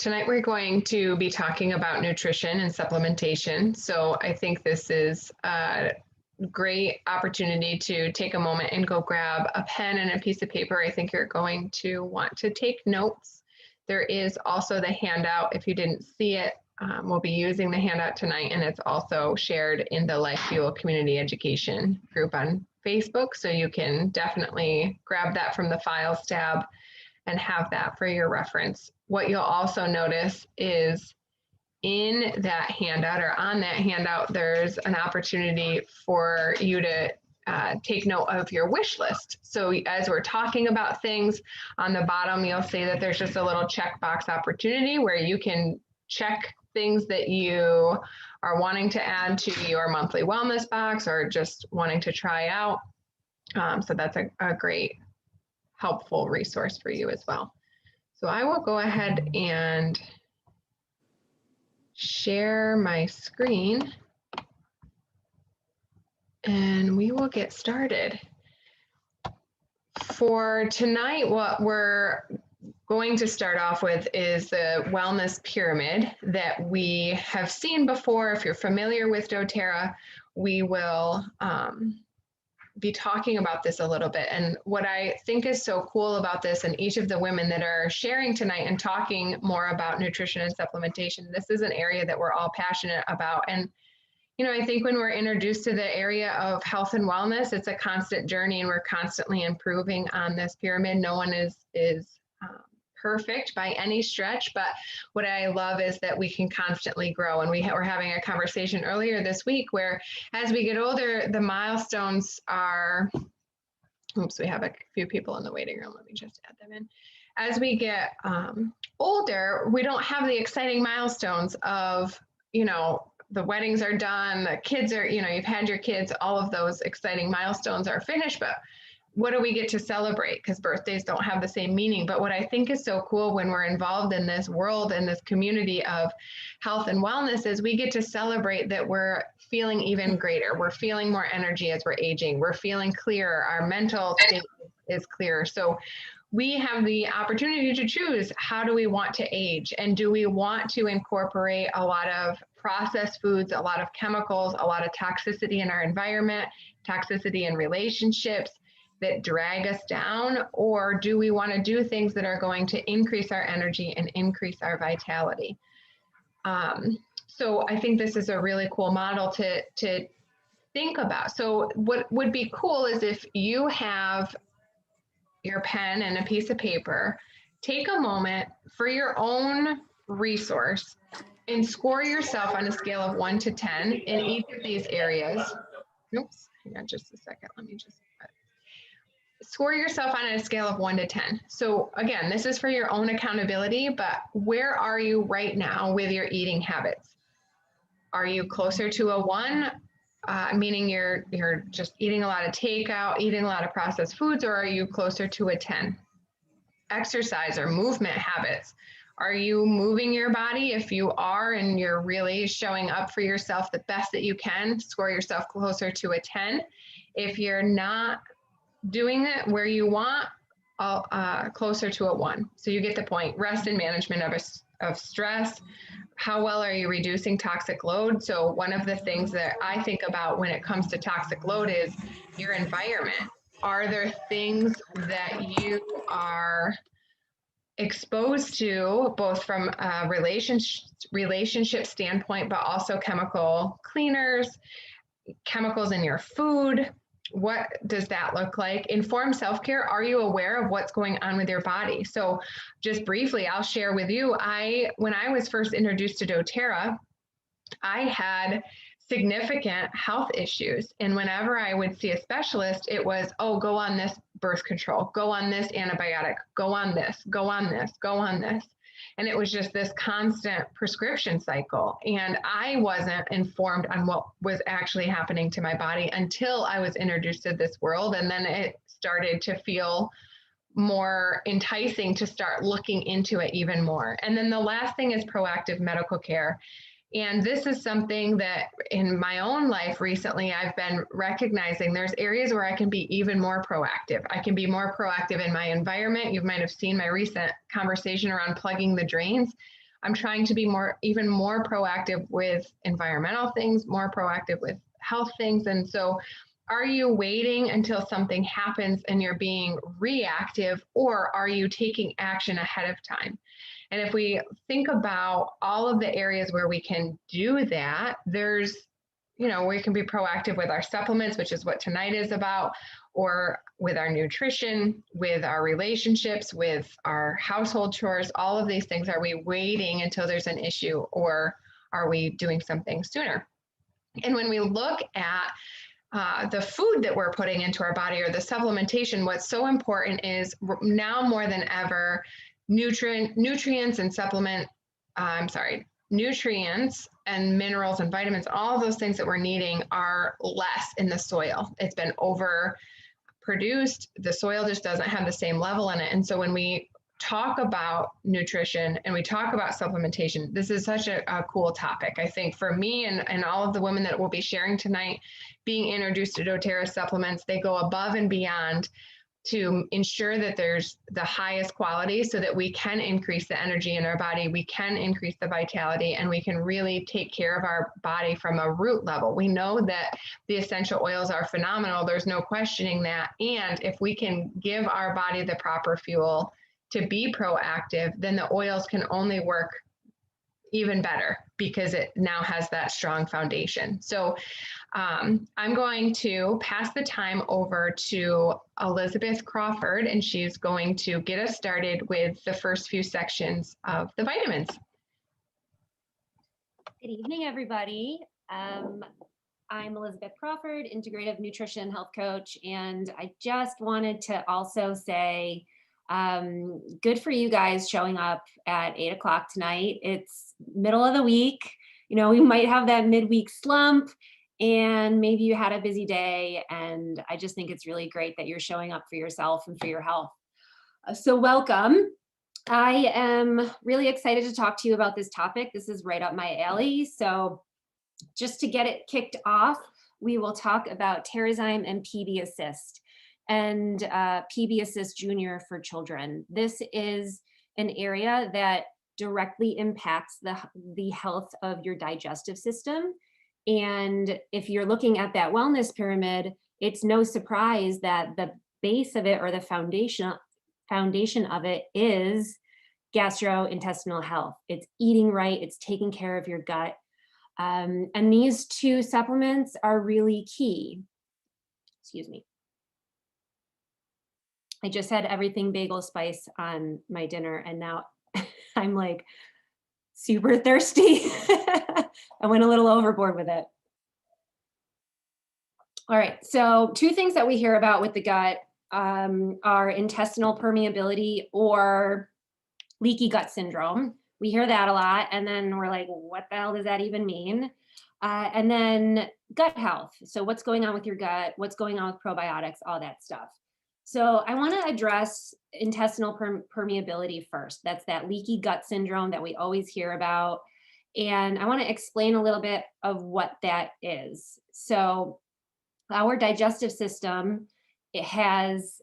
Tonight we're going to be talking about nutrition and supplementation. So I think this is a great opportunity to take a moment and go grab a pen and a piece of paper. I think you're going to want to take notes. There is also the handout. If you didn't see it, we'll be using the handout tonight, and it's also shared in the Life Fuel Community Education group on Facebook. So you can definitely grab that from the Files tab and have that for your reference. What you'll also notice is in that handout or on that handout, there's an opportunity for you to take note of your wish list. So as we're talking about things, on the bottom, you'll see that there's just a little checkbox opportunity where you can check things that you are wanting to add to your monthly wellness box or just wanting to try out. So that's a great helpful resource for you as well. So I will go ahead and share my screen and we will get started. For tonight, what we're going to start off with is the wellness pyramid that we have seen before. If you're familiar with doTERRA, we will be talking about this a little bit. And what I think is so cool about this, and each of the women that are sharing tonight and talking more about nutrition and supplementation, this is an area that we're all passionate about. And, you know, I think when we're introduced to the area of health and wellness, it's a constant journey and we're constantly improving on this pyramid. No one is perfect by any stretch, but what I love is that we can constantly grow. And we're having a conversation earlier this week where as we get older, the milestones are, oops, we have a few people in the waiting room. Let me just add them in. As we get older, we don't have the exciting milestones of, you know, the weddings are done, the kids are, you know, you've had your kids, all of those exciting milestones are finished, but what do we get to celebrate? Because birthdays don't have the same meaning. But what I think is so cool when we're involved in this world and this community of health and wellness is we get to celebrate that we're feeling even greater. We're feeling more energy as we're aging. We're feeling clearer. Our mental state is clearer. So we have the opportunity to choose, how do we want to age? And do we want to incorporate a lot of processed foods, a lot of chemicals, a lot of toxicity in our environment, toxicity in relationships that drag us down? Or do we want to do things that are going to increase our energy and increase our vitality? So I think this is a really cool model to think about. So what would be cool is if you have your pen and a piece of paper, take a moment for your own resource and score yourself on a scale of 1 to 10 in each of these areas. Oops, hang on just a second. Let me just score yourself on a scale of 1 to 10. So again, this is for your own accountability, but where are you right now with your eating habits? Are you closer to a 1, meaning you're just eating a lot of takeout, eating a lot of processed foods, or are you closer to a 10? Exercise or movement habits. Are you moving your body? If you are and you're really showing up for yourself the best that you can, score yourself closer to a 10. If you're not doing it where you want, closer to a 1. So you get the point. Rest and management of stress. How well are you reducing toxic load? So one of the things that I think about when it comes to toxic load is your environment. Are there things that you are exposed to, both from a relationship standpoint, but also chemical cleaners, chemicals in your food? What does that look like? Informed self-care. Are you aware of what's going on with your body? So just briefly, I'll share with you, when I was first introduced to doTERRA, I had significant health issues. And whenever I would see a specialist, it was, oh, go on this birth control, go on this antibiotic, go on this, go on this, go on this. And it was just this constant prescription cycle. And I wasn't informed on what was actually happening to my body until I was introduced to this world. And then it started to feel more enticing to start looking into it even more. And then the last thing is proactive medical care. And this is something that in my own life recently, I've been recognizing there's areas where I can be even more proactive. I can be more proactive in my environment. You might have seen my recent conversation around plugging the drains. I'm trying to be even more proactive with environmental things, more proactive with health things. And so are you waiting until something happens and you're being reactive, or are you taking action ahead of time? And if we think about all of the areas where we can do that, there's, we can be proactive with our supplements, which is what tonight is about, or with our nutrition, with our relationships, with our household chores, all of these things. Are we waiting until there's an issue, or are we doing something sooner? And when we look at the food that we're putting into our body, or the supplementation, what's so important is now more than ever, nutrients and minerals and vitamins, all of those things that we're needing are less in the soil. It's been overproduced. The soil just doesn't have the same level in it. And so when we talk about nutrition and we talk about supplementation, this is such a cool topic. I think for me and all of the women that will be sharing tonight, being introduced to doTERRA supplements, they go above and beyond to ensure that there's the highest quality so that we can increase the energy in our body, we can increase the vitality, and we can really take care of our body from a root level. We know that the essential oils are phenomenal. There's no questioning that. And if we can give our body the proper fuel to be proactive, then the oils can only work even better because it now has that strong foundation. So I'm going to pass the time over to Elizabeth Crawford, and she's going to get us started with the first few sections of the vitamins. Good evening, everybody. I'm Elizabeth Crawford, Integrative Nutrition Health Coach, and I just wanted to also say, good for you guys showing up at 8 o'clock tonight. It's middle of the week. We might have that midweek slump, and maybe you had a busy day, and I just think it's really great that you're showing up for yourself and for your health. So welcome. I am really excited to talk to you about this topic. This is right up my alley. So just to get it kicked off, we will talk about Terrazyme and PB Assist, and PB Assist Junior for children. This is an area that directly impacts the health of your digestive system. And if you're looking at that wellness pyramid, it's no surprise that the base of it, or the foundation of it, is gastrointestinal health. It's eating right, it's taking care of your gut. And these two supplements are really key. Excuse me. I just had everything bagel spice on my dinner, and now I'm like super thirsty. I went a little overboard with it. All right, so two things that we hear about with the gut are intestinal permeability or leaky gut syndrome. We hear that a lot, and then we're like, what the hell does that even mean? And then gut health. So what's going on with your gut? What's going on with probiotics? All that stuff. So I want to address intestinal permeability first. That's that leaky gut syndrome that we always hear about. And I want to explain a little bit of what that is. So our digestive system, it has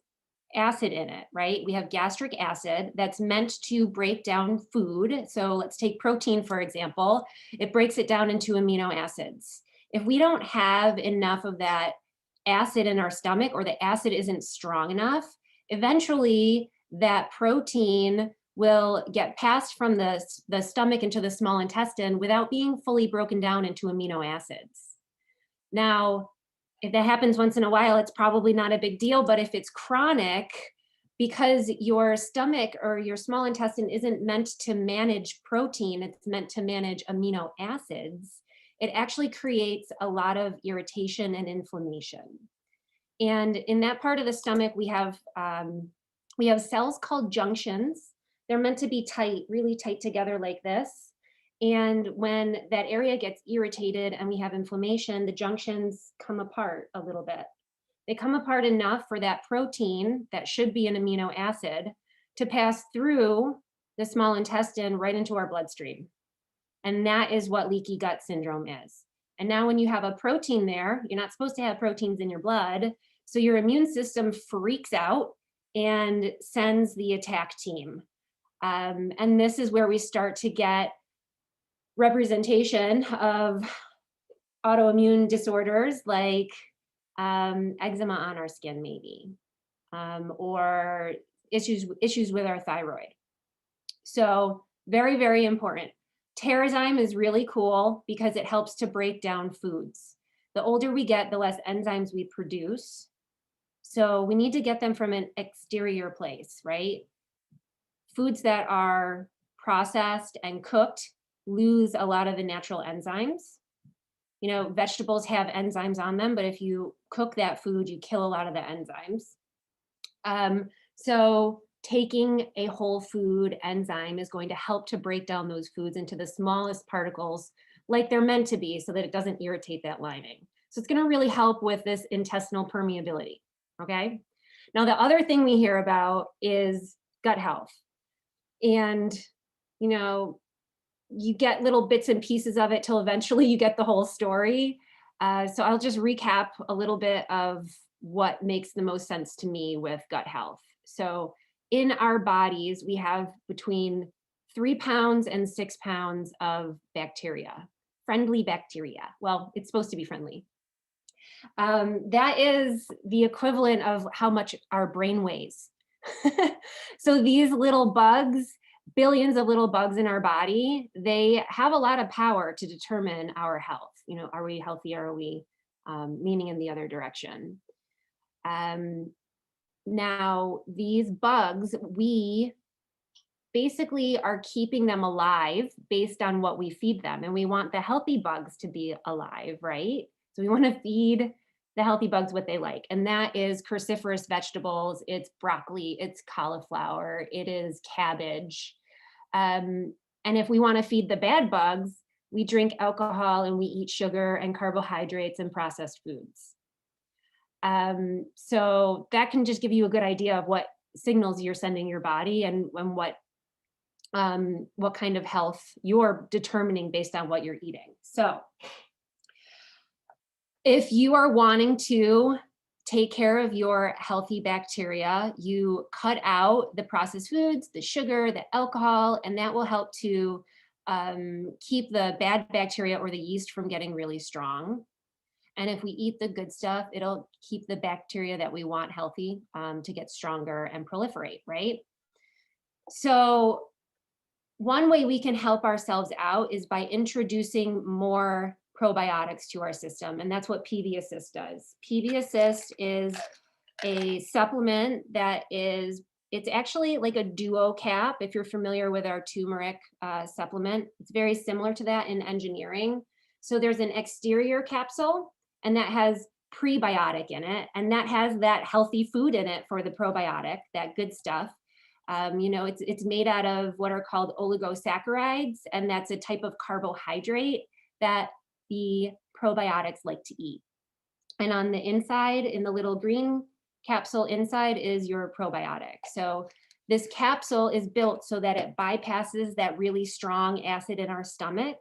acid in it, right? We have gastric acid that's meant to break down food. So let's take protein, for example. It breaks it down into amino acids. If we don't have enough of that acid in our stomach, or the acid isn't strong enough, eventually that protein will get passed from the stomach into the small intestine without being fully broken down into amino acids. Now, if that happens once in a while, it's probably not a big deal, but if it's chronic, because your stomach or your small intestine isn't meant to manage protein, it's meant to manage amino acids, it actually creates a lot of irritation and inflammation. And in that part of the stomach, we have cells called junctions. They're meant to be tight, really tight together like this. And when that area gets irritated and we have inflammation, the junctions come apart a little bit. They come apart enough for that protein that should be an amino acid to pass through the small intestine right into our bloodstream. And that is what leaky gut syndrome is. And now when you have a protein there, you're not supposed to have proteins in your blood. So your immune system freaks out and sends the attack team. And this is where we start to get representation of autoimmune disorders like eczema on our skin, maybe, or issues with our thyroid. So very, very important. Terrazyme is really cool because it helps to break down foods. The older we get, the less enzymes we produce. So we need to get them from an exterior place, right? Foods that are processed and cooked lose a lot of the natural enzymes. You know, vegetables have enzymes on them, but if you cook that food, you kill a lot of the enzymes. So taking a whole food enzyme is going to help to break down those foods into the smallest particles like they're meant to be so that it doesn't irritate that lining. So it's going to really help with this intestinal permeability, okay? Now, the other thing we hear about is gut health. And, you know, you get little bits and pieces of it till eventually you get the whole story. So I'll just recap a little bit of what makes the most sense to me with gut health. So in our bodies, we have between 3 pounds and 6 pounds of bacteria, friendly bacteria. Well, it's supposed to be friendly. That is the equivalent of how much our brain weighs. So these little bugs, billions of little bugs in our body, they have a lot of power to determine our health. You know, are we healthy or are we leaning in the other direction? Now, these bugs, we basically are keeping them alive based on what we feed them. And we want the healthy bugs to be alive, right? So we want to feed the healthy bugs what they like. And that is cruciferous vegetables, it's broccoli, it's cauliflower, it is cabbage. And if we want to feed the bad bugs, we drink alcohol and we eat sugar and carbohydrates and processed foods. So that can just give you a good idea of what signals you're sending your body and what kind of health you're determining based on what you're eating. So if you are wanting to take care of your healthy bacteria, you cut out the processed foods, the sugar, the alcohol, and that will help to keep the bad bacteria or the yeast from getting really strong. And if we eat the good stuff, it'll keep the bacteria that we want healthy to get stronger and proliferate, right? So one way we can help ourselves out is by introducing more probiotics to our system, and that's what PB Assist does. PB Assist is a supplement that it's actually like a duo cap. If you're familiar with our turmeric supplement, it's very similar to that in engineering. So there's an exterior capsule, and that has prebiotic in it, and that has that healthy food in it for the probiotic, that good stuff. You know, it's made out of what are called oligosaccharides, and that's a type of carbohydrate that the probiotics like to eat. And on the inside, in the little green capsule inside, is your probiotic. So this capsule is built so that it bypasses that really strong acid in our stomach,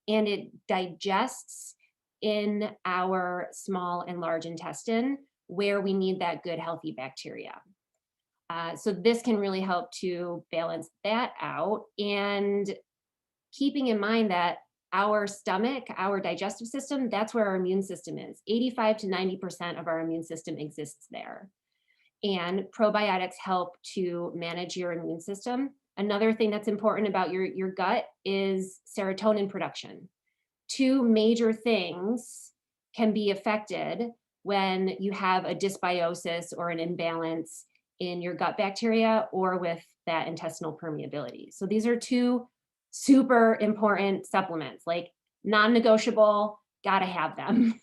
and it digests in our small and large intestine where we need that good healthy bacteria. So this can really help to balance that out, and keeping in mind that our stomach, our digestive system, that's where our immune system is. 85 to 90% of our immune system exists there. And probiotics help to manage your immune system. Another thing that's important about your gut is serotonin production. Two major things can be affected when you have a dysbiosis or an imbalance in your gut bacteria or with that intestinal permeability. So these are two super important supplements, like non-negotiable, gotta have them.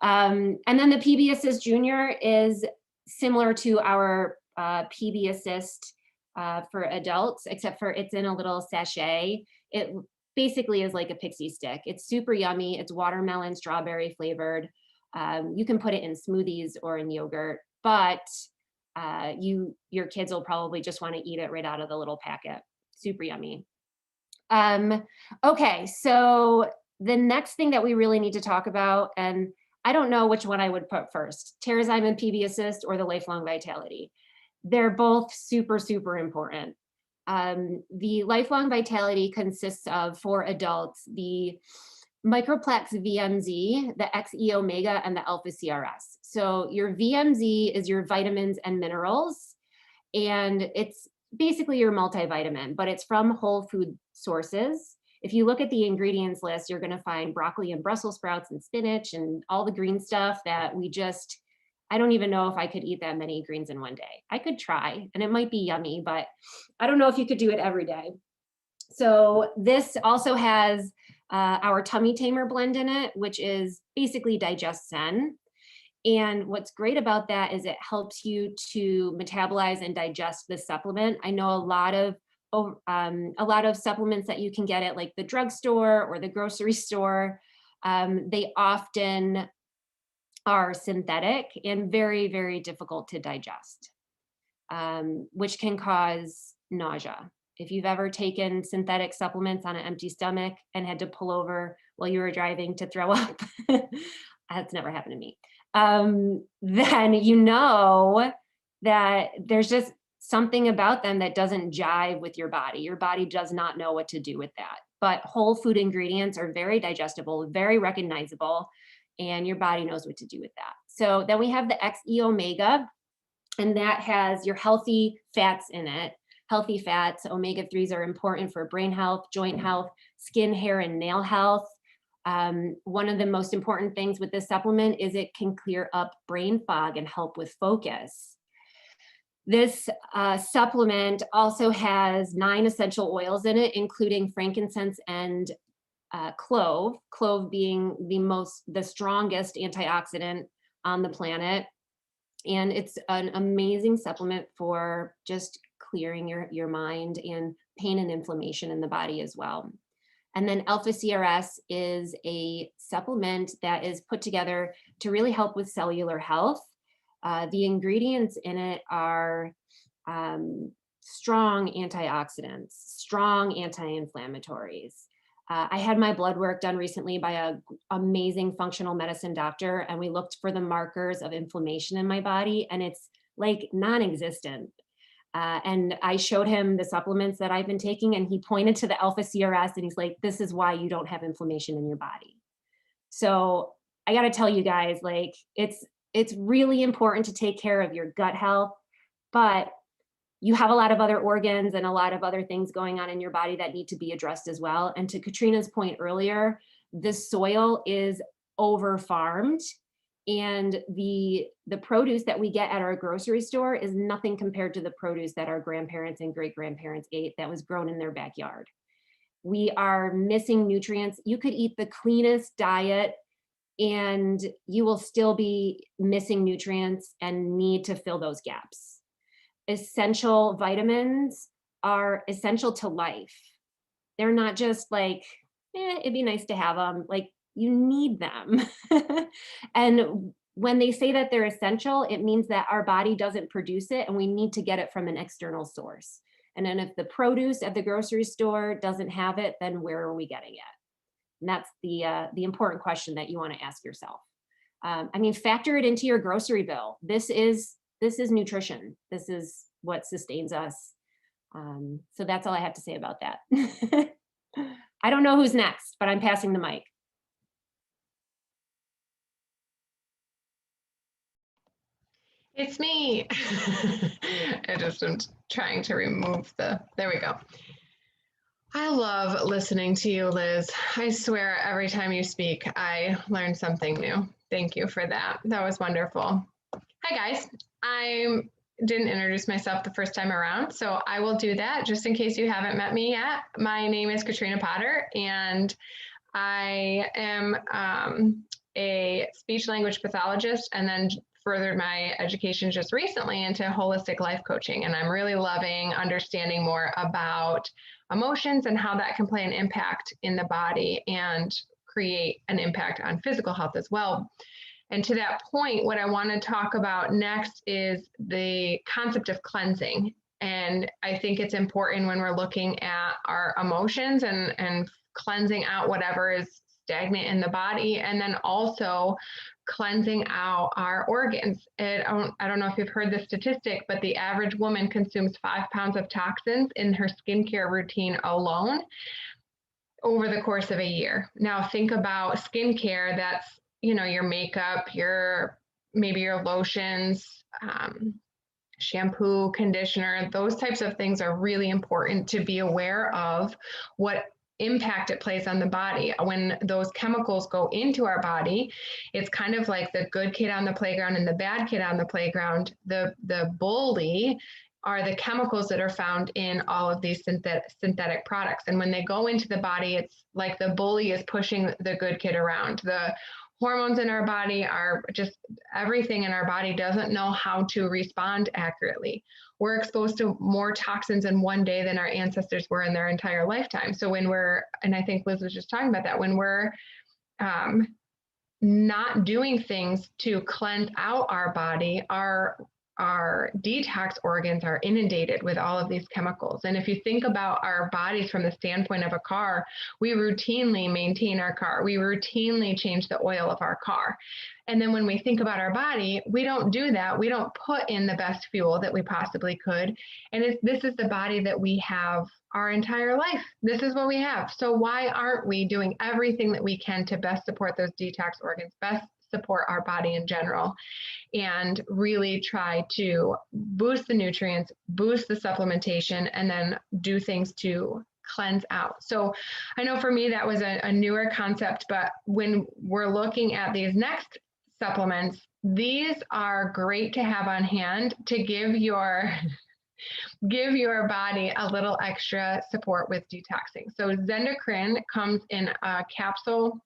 And then the PB Assist Junior is similar to our PB Assist for adults, except for it's in a little sachet. It basically is like a pixie stick. It's super yummy. It's watermelon, strawberry flavored. You can put it in smoothies or in yogurt, but your kids will probably just want to eat it right out of the little packet. Super yummy. Okay, so the next thing that we really need to talk about, and I don't know which one I would put first, Terrazyme and PB Assist or the Lifelong Vitality. They're both super, super important. The Lifelong Vitality consists of, for adults, the Microplex VMZ, the XE Omega, and the Alpha CRS. So your VMZ is your vitamins and minerals, and it's basically your multivitamin, but it's from whole food sources. If you look at the ingredients list, you're going to find broccoli and Brussels sprouts and spinach and all the green stuff that I don't even know if I could eat that many greens in one day. I could try, and it might be yummy, but I don't know if you could do it every day. So this also has our tummy tamer blend in it, which is basically Digest Zen. And what's great about that is it helps you to metabolize and digest the supplement. I know a lot of supplements that you can get at like the drugstore or the grocery store, they often are synthetic and very, very difficult to digest, which can cause nausea. If you've ever taken synthetic supplements on an empty stomach and had to pull over while you were driving to throw up, that's never happened to me, then you know that there's just something about them that doesn't jive with your body. Your body does not know what to do with that. But whole food ingredients are very digestible, very recognizable, and your body knows what to do with that. So then we have the XE Omega, and that has your healthy fats in it. Healthy fats, omega-3s are important for brain health, joint health, skin, hair, and nail health. One of the most important things with this supplement is it can clear up brain fog and help with focus. This supplement also has 9 essential oils in it, including frankincense and clove being the strongest antioxidant on the planet. And it's an amazing supplement for just clearing your mind and pain and inflammation in the body as well. And then Alpha CRS is a supplement that is put together to really help with cellular health. The ingredients in it are strong antioxidants, strong anti-inflammatories. I had my blood work done recently by an amazing functional medicine doctor, and we looked for the markers of inflammation in my body, and it's like non-existent. And I showed him the supplements that I've been taking, and he pointed to the Alpha CRS, and he's like, this is why you don't have inflammation in your body. So I got to tell you guys, like, it's really important to take care of your gut health, but you have a lot of other organs and a lot of other things going on in your body that need to be addressed as well. And to Katrina's point earlier, the soil is over farmed, and the produce that we get at our grocery store is nothing compared to the produce that our grandparents and great grandparents ate that was grown in their backyard. We are missing nutrients. You could eat the cleanest diet and you will still be missing nutrients and need to fill those gaps. Essential vitamins are essential to life. They're not just like, it'd be nice to have them. Like, you need them. And when they say that they're essential, it means that our body doesn't produce it and we need to get it from an external source. And then if the produce at the grocery store doesn't have it, then where are we getting it? And that's the important question that you want to ask yourself. I mean, factor it into your grocery bill. This is nutrition. This is what sustains us. So that's all I have to say about that. I don't know who's next, but I'm passing the mic. It's me. I just am trying to remove there we go. I love listening to you, Liz. I swear every time you speak, I learn something new. Thank you for that. That was wonderful. Hi guys, I didn't introduce myself the first time around, so I will do that just in case you haven't met me yet. My name is Katrina Potter, and I am a speech language pathologist, and then furthered my education just recently into holistic life coaching. And I'm really loving understanding more about emotions and how that can play an impact in the body and create an impact on physical health as well. And to that point, what I want to talk about next is the concept of cleansing. And I think it's important when we're looking at our emotions and cleansing out whatever is stagnant in the body, and then also cleansing out our organs. I don't know if you've heard the statistic, but the average woman consumes 5 pounds of toxins in her skincare routine alone over the course of a year. Now think about skincare. That's, your makeup, maybe your lotions, shampoo, conditioner, those types of things are really important to be aware of what impact it plays on the body. When those chemicals go into our body, it's kind of like the good kid on the playground and the bad kid on the playground. The bully are the chemicals that are found in all of these synthetic products. And when they go into the body, it's like the bully is pushing the good kid around. The hormones in our body are just, everything in our body doesn't know how to respond accurately. We're exposed to more toxins in one day than our ancestors were in their entire lifetime. So and I think Liz was just talking about that, when we're not doing things to cleanse out our body, our detox organs are inundated with all of these chemicals. And if you think about our bodies from the standpoint of a car, we routinely maintain our car. We routinely change the oil of our car. And then when we think about our body, we don't do that. We don't put in the best fuel that we possibly could. And this is the body that we have our entire life. This is what we have. So why aren't we doing everything that we can to best support those detox organs, best support our body in general, and really try to boost the nutrients, boost the supplementation, and then do things to cleanse out. So I know for me, that was a newer concept, but when we're looking at these next supplements, these are great to have on hand to give your body a little extra support with detoxing. So Zendocrine comes in a capsule,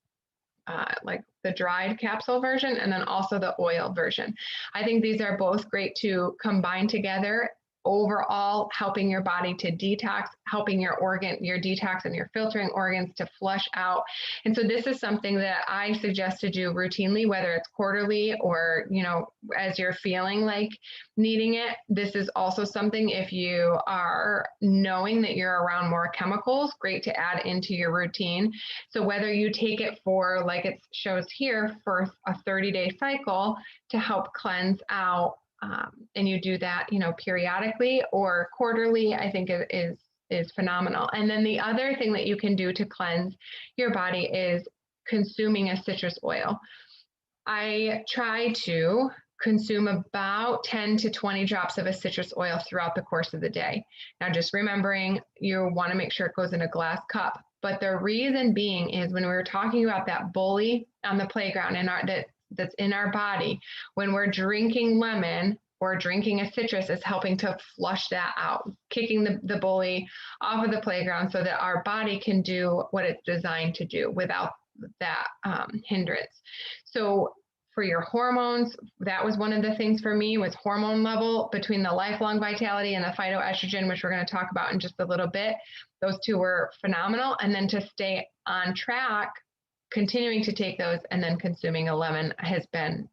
like the dried capsule version, and then also the oil version. I think these are both great to combine together, overall helping your body to detox, helping your detox and your filtering organs to flush out. And so this is something that I suggest to do routinely, whether it's quarterly or, as you're feeling like needing it. This is also something, if you are knowing that you're around more chemicals, great to add into your routine. So whether you take it for, like it shows here, for a 30-day cycle to help cleanse out, and you do that, periodically or quarterly, I think is phenomenal. And then the other thing that you can do to cleanse your body is consuming a citrus oil. I try to consume about 10 to 20 drops of a citrus oil throughout the course of the day. Now, just remembering, you want to make sure it goes in a glass cup. But the reason being is, when we were talking about that bully on the playground that's in our body, when we're drinking lemon or drinking a citrus, is helping to flush that out, kicking the bully off of the playground so that our body can do what it's designed to do without that hindrance. So for your hormones, that was one of the things for me, was hormone level between the lifelong vitality and the phytoestrogen, which we're going to talk about in just a little bit. Those two were phenomenal. And then to stay on track, continuing to take those and then consuming a lemon has been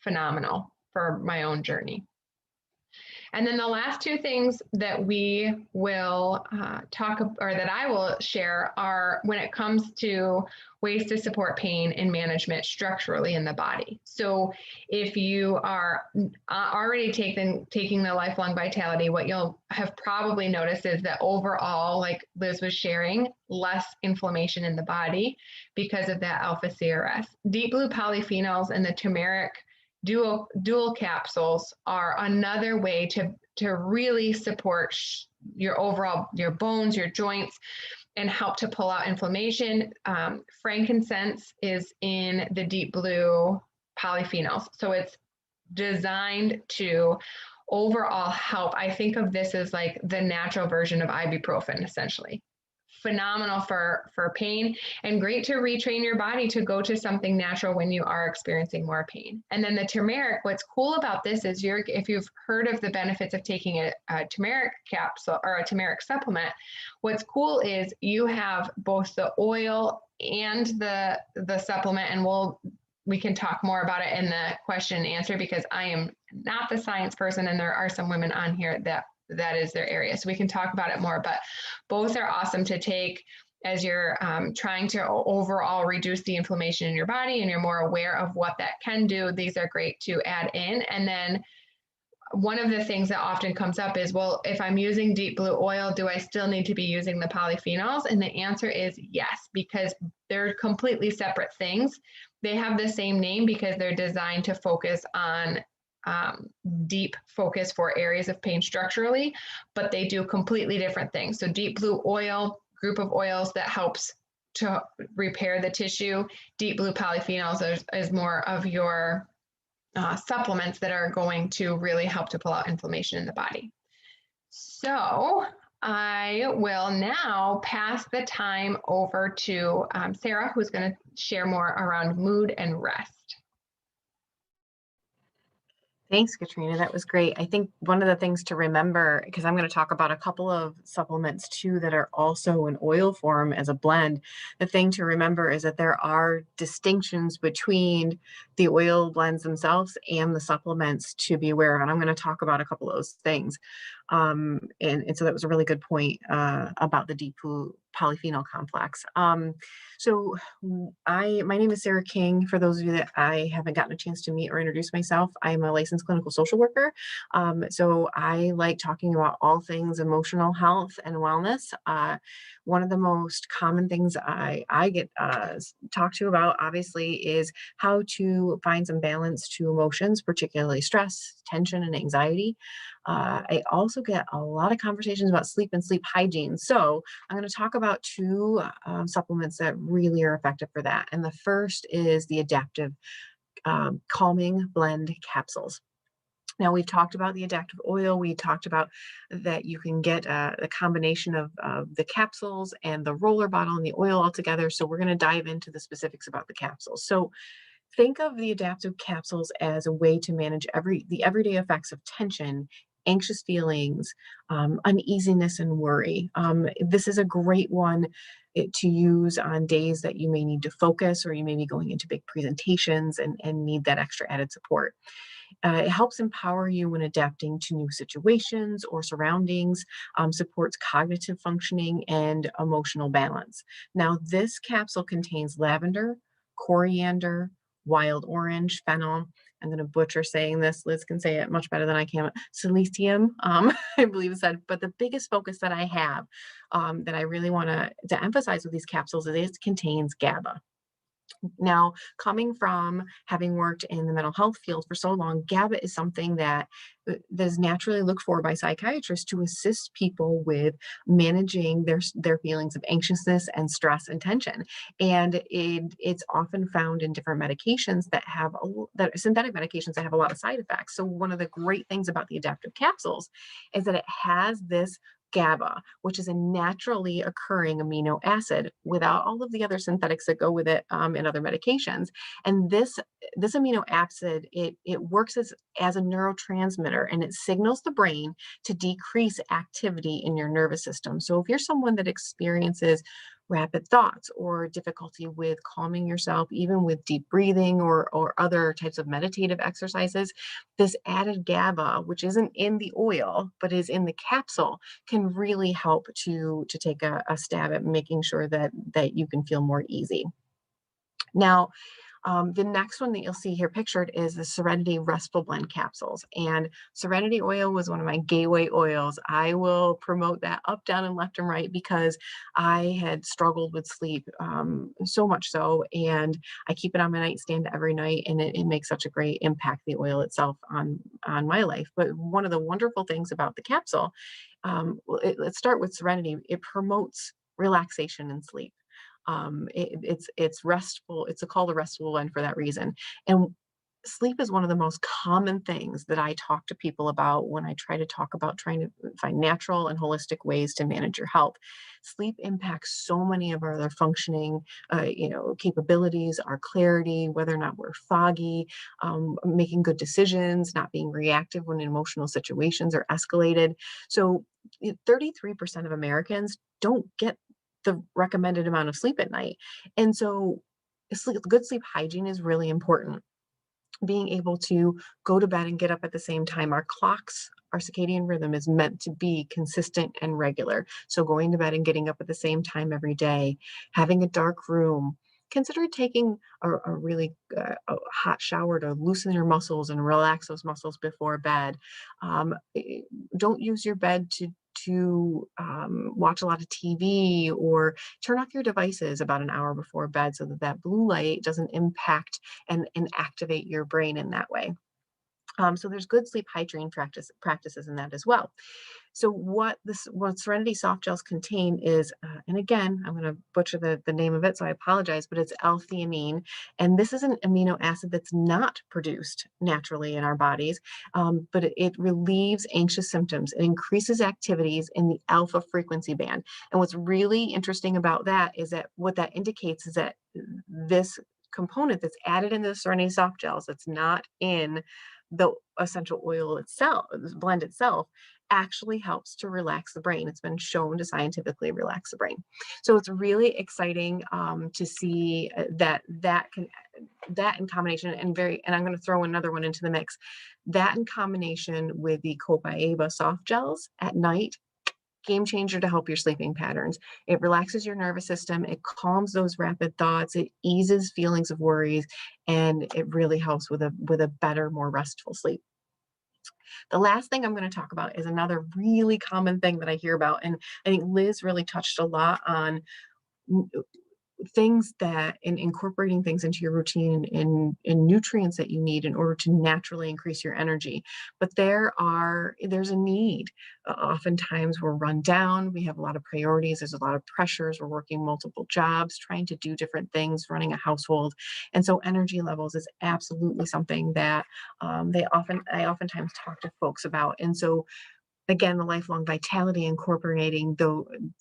phenomenal for my own journey. And then the last two things that we will that I will share are when it comes to ways to support pain and management structurally in the body. So if you are already taking the lifelong vitality, what you'll have probably noticed is that overall, like Liz was sharing, less inflammation in the body because of that alpha CRS. Deep blue polyphenols and the turmeric dual capsules are another way to really support your bones, your joints, and help to pull out inflammation. Frankincense is in the deep blue polyphenols. So it's designed to overall help. I think of this as like the natural version of ibuprofen, essentially. Phenomenal for pain, and great to retrain your body to go to something natural when you are experiencing more pain. And then the turmeric, what's cool about this is if you've heard of the benefits of taking a turmeric capsule or a turmeric supplement, what's cool is you have both the oil and the supplement, and we can talk more about it in the question and answer, because I am not the science person, and there are some women on here that is their area. So we can talk about it more, but both are awesome to take. as you're trying to overall reduce the inflammation in your body and you're more aware of what that can do, these are great to add in. And then one of the things that often comes up is, well, if I'm using deep blue oil, do I still need to be using the polyphenols? And the answer is yes, because they're completely separate things. They have the same name because they're designed to focus on deep focus for areas of pain structurally, but they do completely different things. So deep blue oil, group of oils that helps to repair the tissue. Deep blue polyphenols is more of your supplements that are going to really help to pull out inflammation in the body. So I will now pass the time over to Sarah, who's going to share more around mood and rest. Thanks, Katrina. That was great. I think one of the things to remember, because I'm going to talk about a couple of supplements too that are also in oil form as a blend. The thing to remember is that there are distinctions between the oil blends themselves and the supplements to be aware of. And I'm going to talk about a couple of those things. And so that was a really good point about the deep blue polyphenol complex. So my name is Sarah King. For those of you that I haven't gotten a chance to meet or introduce myself, I'm a licensed clinical social worker. So I like talking about all things emotional health and wellness. One of the most common things I get talked to about, obviously, is how to find some balance to emotions, particularly stress, tension, and anxiety. I also get a lot of conversations about sleep and sleep hygiene. So I'm going to talk about two supplements that really are effective for that. And the first is the adaptive calming blend capsules. Now, we've talked about the adaptive oil. We talked about that you can get a combination of the capsules and the roller bottle and the oil all together. So we're going to dive into the specifics about the capsules. So think of the adaptive capsules as a way to manage the everyday effects of tension, anxious feelings, uneasiness, and worry. This is a great one to use on days that you may need to focus or you may be going into big presentations and need that extra added support. It helps empower you when adapting to new situations or surroundings, supports cognitive functioning and emotional balance. Now, this capsule contains lavender, coriander, wild orange, fennel. I'm going to butcher saying this. Liz can say it much better than I can. Silicium, I believe it said. But the biggest focus that I have that I really want to emphasize with these capsules is it contains GABA. Now, coming from having worked in the mental health field for so long, GABA is something that is naturally looked for by psychiatrists to assist people with managing their feelings of anxiousness and stress and tension. And it's often found in different medications that synthetic medications that have a lot of side effects. So one of the great things about the adaptive capsules is that it has this GABA, which is a naturally occurring amino acid without all of the other synthetics that go with it in other medications. And this amino acid, it works as a neurotransmitter and it signals the brain to decrease activity in your nervous system. So if you're someone that experiences rapid thoughts or difficulty with calming yourself, even with deep breathing or other types of meditative exercises, this added GABA, which isn't in the oil, but is in the capsule, can really help to take a stab at making sure that you can feel more easy. Now, the next one that you'll see here pictured is the Serenity Restful Blend capsules. And Serenity oil was one of my gateway oils. I will promote that up, down, and left and right because I had struggled with sleep so much so. And I keep it on my nightstand every night and it makes such a great impact, the oil itself, on my life. But one of the wonderful things about the capsule, let's start with Serenity. It promotes relaxation and sleep. It's restful. It's called a restful one for that reason. And sleep is one of the most common things that I talk to people about when I try to talk about trying to find natural and holistic ways to manage your health. Sleep impacts so many of our other functioning, capabilities, our clarity, whether or not we're foggy, making good decisions, not being reactive when emotional situations are escalated. So 33% of Americans don't get the recommended amount of sleep at night. And so good sleep hygiene is really important. being able to go to bed and get up at the same time. Our clocks, our circadian rhythm is meant to be consistent and regular. So going to bed and getting up at the same time every day, having a dark room, consider taking a really a hot shower to loosen your muscles and relax those muscles before bed. Don't use your bed to watch a lot of TV, or turn off your devices about an hour before bed so that that blue light doesn't impact and activate your brain in that way. So there's good sleep hygiene practices in that as well. So what Serenity soft gels contain is, and again, I'm going to butcher the name of it, so I apologize, but it's L-theanine, and this is an amino acid that's not produced naturally in our bodies, but it relieves anxious symptoms. It increases activities in the alpha frequency band. And what's really interesting about that is that what that indicates is that this component that's added in the Serenity soft gels, that's not in the essential oil itself, the blend itself, actually helps to relax the brain. It's been shown to scientifically relax the brain. So it's really exciting to see that in combination, and I'm going to throw another one into the mix. That in combination with the Copaiba soft gels at night, game changer to help your sleeping patterns. It relaxes your nervous system. It calms those rapid thoughts. It eases feelings of worries, and it really helps with a better, more restful sleep. The last thing I'm going to talk about is another really common thing that I hear about, and I think Liz really touched a lot on things that in incorporating things into your routine in nutrients that you need in order to naturally increase your energy. But there's a need. Oftentimes we're run down, we have a lot of priorities, there's a lot of pressures, we're working multiple jobs, trying to do different things, running a household. And so energy levels is absolutely something that I oftentimes talk to folks about. And so again, the lifelong vitality, incorporating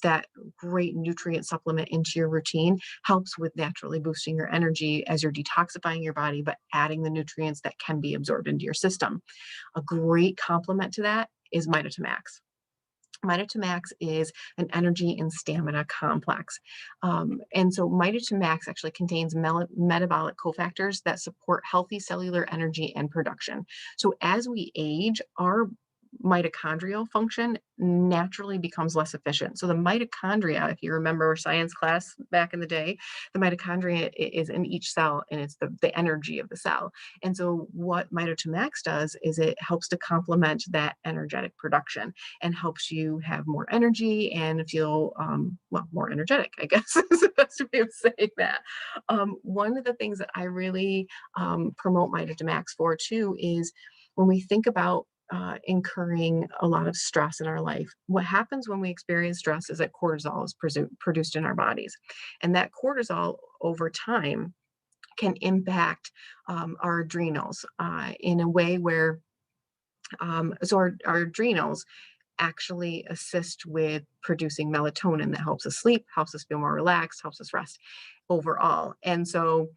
that great nutrient supplement into your routine helps with naturally boosting your energy as you're detoxifying your body, but adding the nutrients that can be absorbed into your system. A great complement to that is Mitotamax. Mitotamax is an energy and stamina complex. And so Mitotamax actually contains metabolic cofactors that support healthy cellular energy and production. So as we age, our mitochondrial function naturally becomes less efficient. So the mitochondria, if you remember science class back in the day, the mitochondria is in each cell, and it's the energy of the cell. And so what Mitotamax does is it helps to complement that energetic production and helps you have more energy and feel more energetic, I guess is the best way of saying that. One of the things that I really promote Mitotamax for too is when we think about incurring a lot of stress in our life. What happens when we experience stress is that cortisol is produced in our bodies. And that cortisol over time can impact our adrenals in a way where, our adrenals actually assist with producing melatonin that helps us sleep, helps us feel more relaxed, helps us rest overall. And so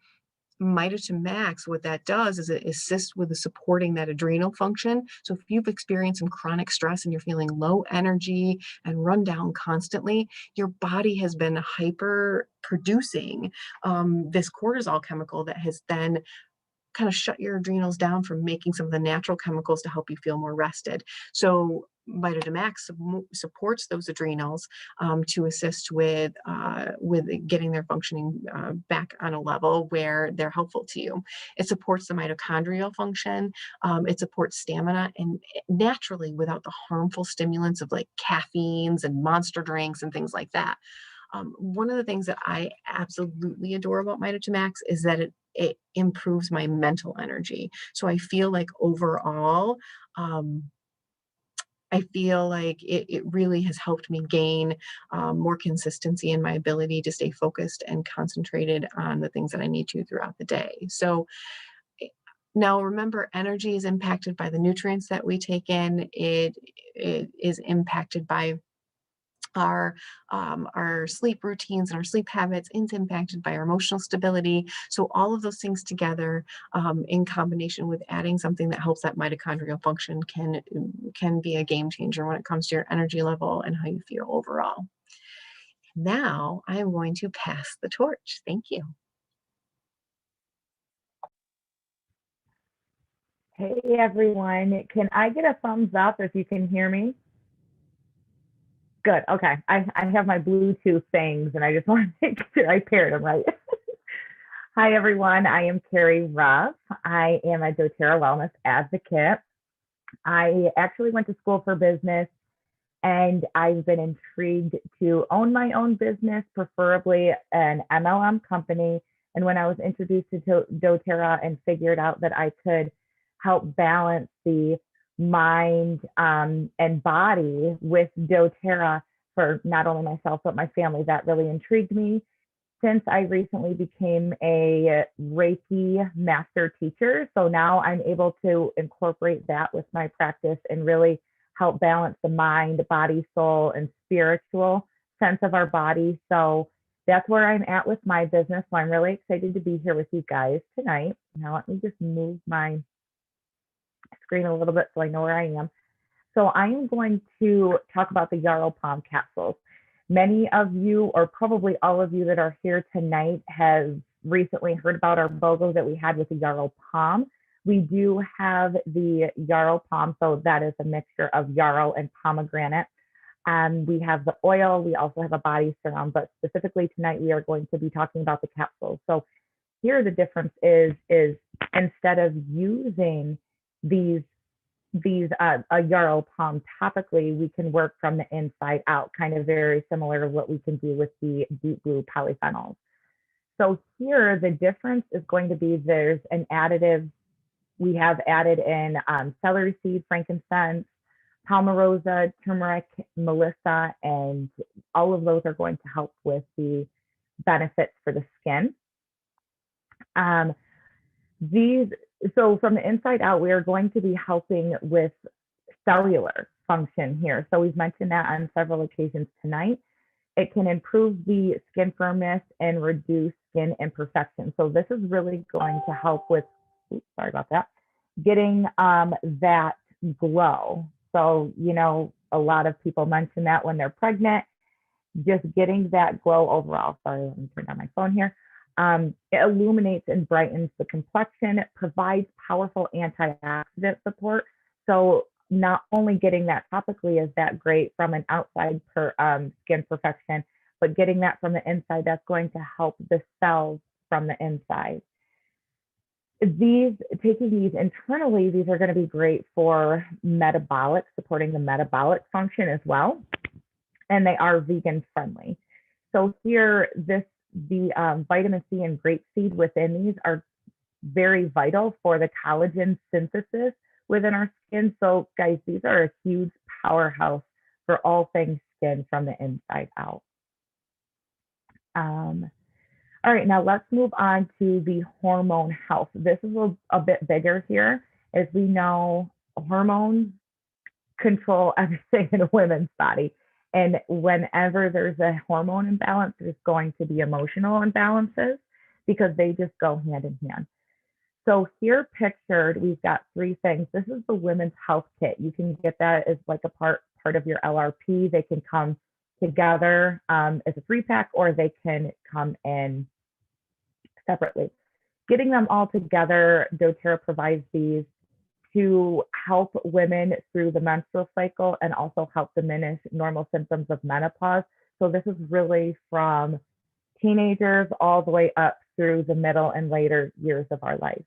Mitotamax, what that does is it assists with the supporting that adrenal function. So if you've experienced some chronic stress and you're feeling low energy and run down constantly, your body has been hyper producing this cortisol chemical that has then kind of shut your adrenals down from making some of the natural chemicals to help you feel more rested. So Mitotamax supports those adrenals to assist with getting their functioning back on a level where they're helpful to you. It supports the mitochondrial function. It supports stamina, and naturally without the harmful stimulants of like caffeines and monster drinks and things like that. One of the things that I absolutely adore about Mitotamax is that it improves my mental energy. So I feel like overall, I feel like it really has helped me gain more consistency in my ability to stay focused and concentrated on the things that I need to throughout the day. So now remember, energy is impacted by the nutrients that we take in. It is impacted by our sleep routines and our sleep habits. It's impacted by our emotional stability. So all of those things together, in combination with adding something that helps that mitochondrial function, can be a game changer when it comes to your energy level and how you feel overall. Now I am going to pass the torch. Thank you. Hey everyone, can I get a thumbs up if you can hear me? Good, okay. I have my Bluetooth things and I just want to make sure I paired them right. Hi everyone, I am Carrie Ruff. I am a doTERRA wellness advocate. I actually went to school for business and I've been intrigued to own my own business, preferably an MLM company. And when I was introduced to doTERRA and figured out that I could help balance the mind and body with doTERRA for not only myself, but my family, that really intrigued me. Since I recently became a Reiki master teacher, so now I'm able to incorporate that with my practice and really help balance the mind, body, soul, and spiritual sense of our body. So that's where I'm at with my business. So I'm really excited to be here with you guys tonight. Now let me just move my screen a little bit so I know where I am. So I am going to talk about the Yarrow Palm capsules. Many of you, or probably all of you that are here tonight, have recently heard about our BOGO that we had with the Yarrow Palm. We do have the Yarrow Palm, so that is a mixture of yarrow and pomegranate. We have the oil, we also have a body serum, but specifically tonight we are going to be talking about the capsules. So here the difference is instead of using a yarrow palm topically, we can work from the inside out, kind of very similar to what we can do with the deep blue polyphenols. So here the difference is going to be there's an additive. We have added in celery seed, frankincense, palmarosa, turmeric, melissa, and all of those are going to help with the benefits for the skin. So from the inside out, we are going to be helping with cellular function here. So we've mentioned that on several occasions tonight. It can improve the skin firmness and reduce skin imperfection. So this is really going to help with, sorry about that, getting that glow. So, you know, a lot of people mention that when they're pregnant, just getting that glow overall. Sorry, let me turn on my phone here. It illuminates and brightens the complexion. It provides powerful antioxidant support. So not only getting that topically is that great from an outside skin perfection, but getting that from the inside, that's going to help the cells from the inside. Taking these internally, these are going to be great for metabolic, supporting the metabolic function as well. And they are vegan friendly. So here, the vitamin C and grapeseed within these are very vital for the collagen synthesis within our skin. So guys, these are a huge powerhouse for all things skin from the inside out. All right, now let's move on to the hormone health. This is a bit bigger here. As we know, hormones control everything in a woman's body. And whenever there's a hormone imbalance, there's going to be emotional imbalances because they just go hand in hand. So here pictured, we've got three things. This is the women's health kit. You can get that as like a part of your LRP. They can come together as a 3-pack, or they can come in separately. Getting them all together, doTERRA provides these to help women through the menstrual cycle and also help diminish normal symptoms of menopause. So this is really from teenagers all the way up through the middle and later years of our life.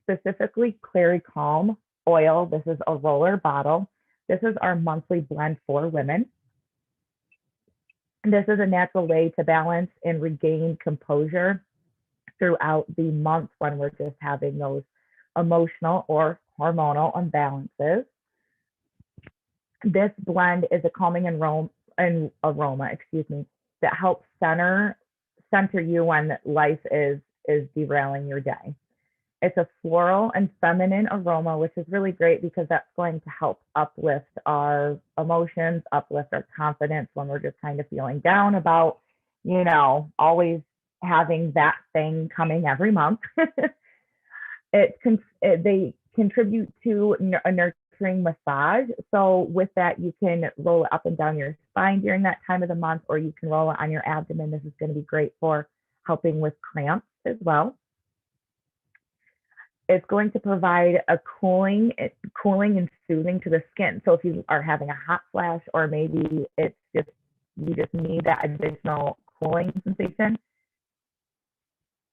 Specifically, Clary Calm oil. This is a roller bottle. This is our monthly blend for women. And this is a natural way to balance and regain composure throughout the month when we're just having those emotional or hormonal imbalances. This blend is a calming aroma, that helps center you when life is derailing your day. It's a floral and feminine aroma, which is really great because that's going to help uplift our emotions, uplift our confidence when we're just kind of feeling down about, you know, always having that thing coming every month. They contribute to a nurturing massage. So with that, you can roll it up and down your spine during that time of the month, or you can roll it on your abdomen. This is going to be great for helping with cramps as well. it's going to provide a cooling and soothing to the skin. So if you are having a hot flash, or maybe it's just, you just need that additional cooling sensation.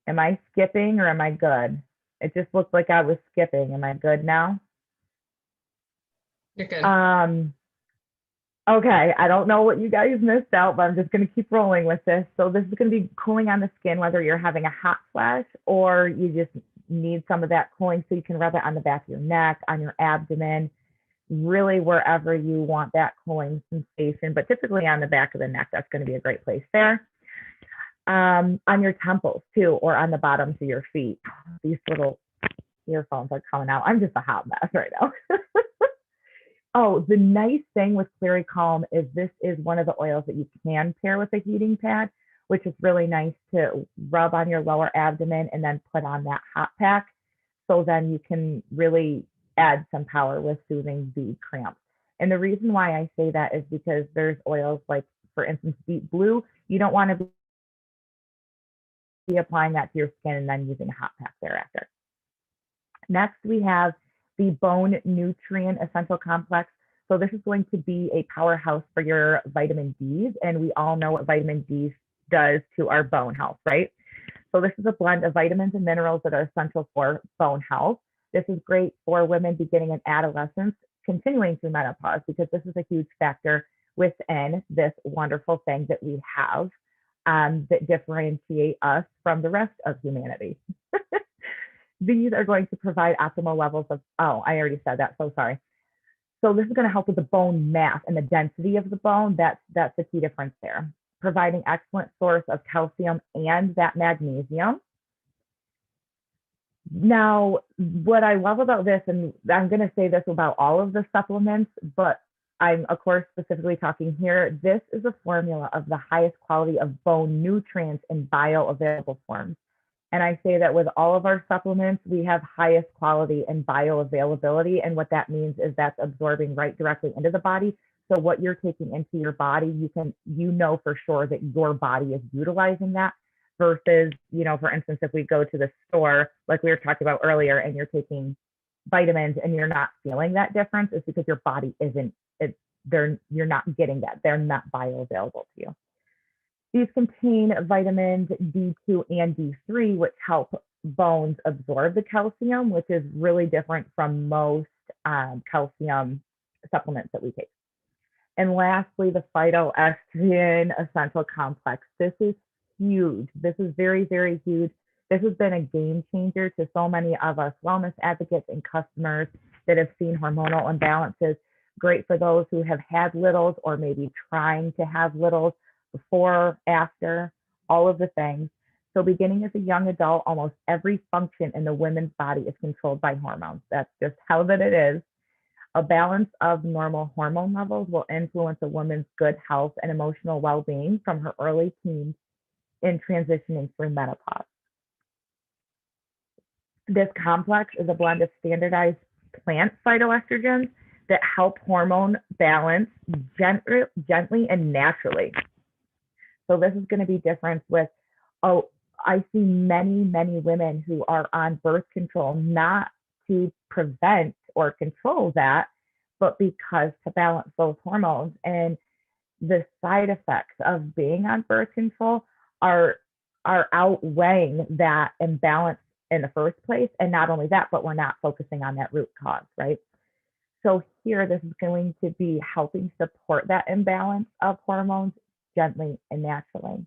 Am I skipping or am I good? It just looked like I was skipping. Am I good now? You're good. Okay, I don't know what you guys missed out, but I'm just going to keep rolling with this. So this is going to be cooling on the skin, whether you're having a hot flash or you just need some of that cooling, so you can rub it on the back of your neck, on your abdomen, really wherever you want that cooling sensation, but typically on the back of the neck. That's going to be a great place there. On your temples too, or on the bottoms of your feet. These little earphones are coming out. I'm just a hot mess right now. Oh, the nice thing with Clary Calm is this is one of the oils that you can pair with a heating pad, which is really nice to rub on your lower abdomen and then put on that hot pack. So then you can really add some power with soothing the cramps. And the reason why I say that is because there's oils like, for instance, Deep Blue. You don't want to be applying that to your skin and then using a hot pack thereafter. Next, we have the Bone Nutrient Essential Complex. So this is going to be a powerhouse for your vitamin Ds, and we all know what vitamin D does to our bone health, right? So this is a blend of vitamins and minerals that are essential for bone health. This is great for women beginning in adolescence, continuing through menopause, because this is a huge factor within this wonderful thing that we have that differentiate us from the rest of humanity. These are going to provide optimal levels of, oh, I already said that, so sorry. So this is going to help with the bone mass and the density of the bone. That's the key difference there. Providing excellent source of calcium and that magnesium. Now, what I love about this, and I'm going to say this about all of the supplements, but I'm, of course, specifically talking here, this is a formula of the highest quality of bone nutrients in bioavailable forms. And I say that with all of our supplements, we have highest quality and bioavailability. And what that means is that's absorbing right directly into the body. So what you're taking into your body, you know for sure that your body is utilizing that, versus, for instance, if we go to the store, like we were talking about earlier, and you're taking vitamins and you're not feeling that difference, it's because your body you're not getting that. They're not bioavailable to you. These contain vitamins D2 and D3, which help bones absorb the calcium, which is really different from most calcium supplements that we take. And lastly, the phytoestrogen essential complex. This is huge. This is very, very huge. This has been a game changer to so many of us wellness advocates and customers that have seen hormonal imbalances. Great for those who have had littles or maybe trying to have littles, before, after, all of the things. So beginning as a young adult, almost every function in the woman's body is controlled by hormones. That's just how that it is. A balance of normal hormone levels will influence a woman's good health and emotional well-being from her early teens in transitioning through menopause. This complex is a blend of standardized plant phytoestrogens that help hormone balance gently and naturally. So this is going to be different with, I see many, many women who are on birth control, not to prevent or control that, but because to balance those hormones. And the side effects of being on birth control are outweighing that imbalance in the first place. And not only that, but we're not focusing on that root cause, right? So here, this is going to be helping support that imbalance of hormones gently and naturally.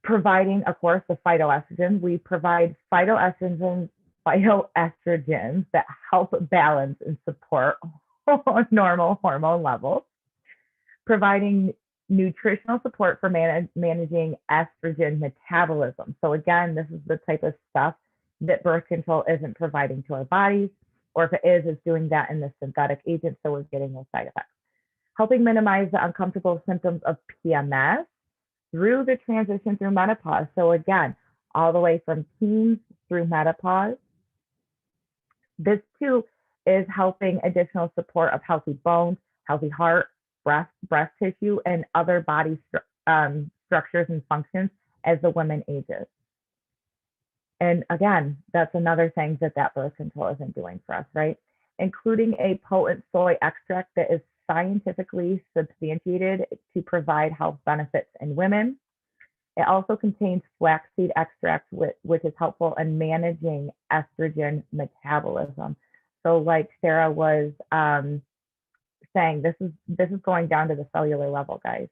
Providing, of course, the phytoestrogens. We provide phytoestrogens that help balance and support normal hormone levels. Providing nutritional support for managing estrogen metabolism. So again, this is the type of stuff that birth control isn't providing to our bodies, or if it is, it's doing that in the synthetic agents, so we're getting those side effects. Helping minimize the uncomfortable symptoms of PMS through the transition through menopause. So again, all the way from teens through menopause. This too is helping additional support of healthy bones, healthy heart, breast tissue, and other body structures and functions as the woman ages. And again, that's another thing that birth control isn't doing for us, right? Including a potent soy extract that is scientifically substantiated to provide health benefits in women. It also contains flaxseed extract, which is helpful in managing estrogen metabolism. So like Sarah was saying, this is going down to the cellular level, guys.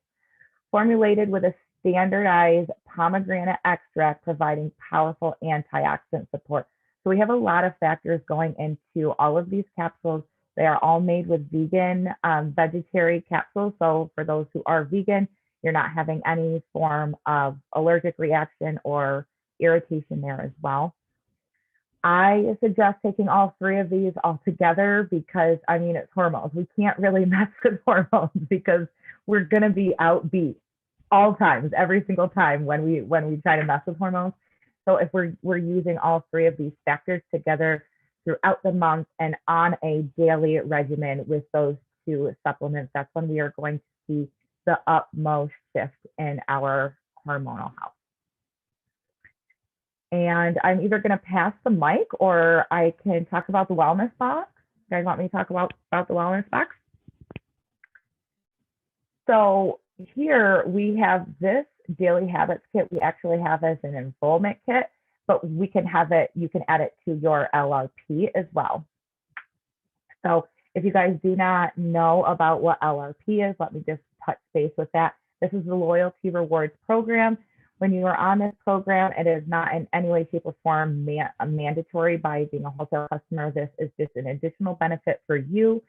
Formulated with a standardized pomegranate extract, providing powerful antioxidant support. So we have a lot of factors going into all of these capsules. They are all made with vegan, vegetarian capsules. So for those who are vegan, you're not having any form of allergic reaction or irritation there as well. I suggest taking all three of these all together because, I mean, it's hormones. We can't really mess with hormones because we're going to be outbeat all times, every single time when we try to mess with hormones. So if we're using all three of these factors together throughout the month and on a daily regimen with those two supplements, that's when we are going to see the utmost shift in our hormonal health. And I'm either going to pass the mic or I can talk about the wellness box. You guys want me to talk about the wellness box? So here we have this daily habits kit. We actually have as an enrollment kit, but we can have it, you can add it to your LRP as well. So if you guys do not know about what LRP is, let me just touch base with that. This is the Loyalty Rewards Program. When you are on this program, it is not in any way, shape, or form mandatory by being a wholesale customer. This is just an additional benefit for you.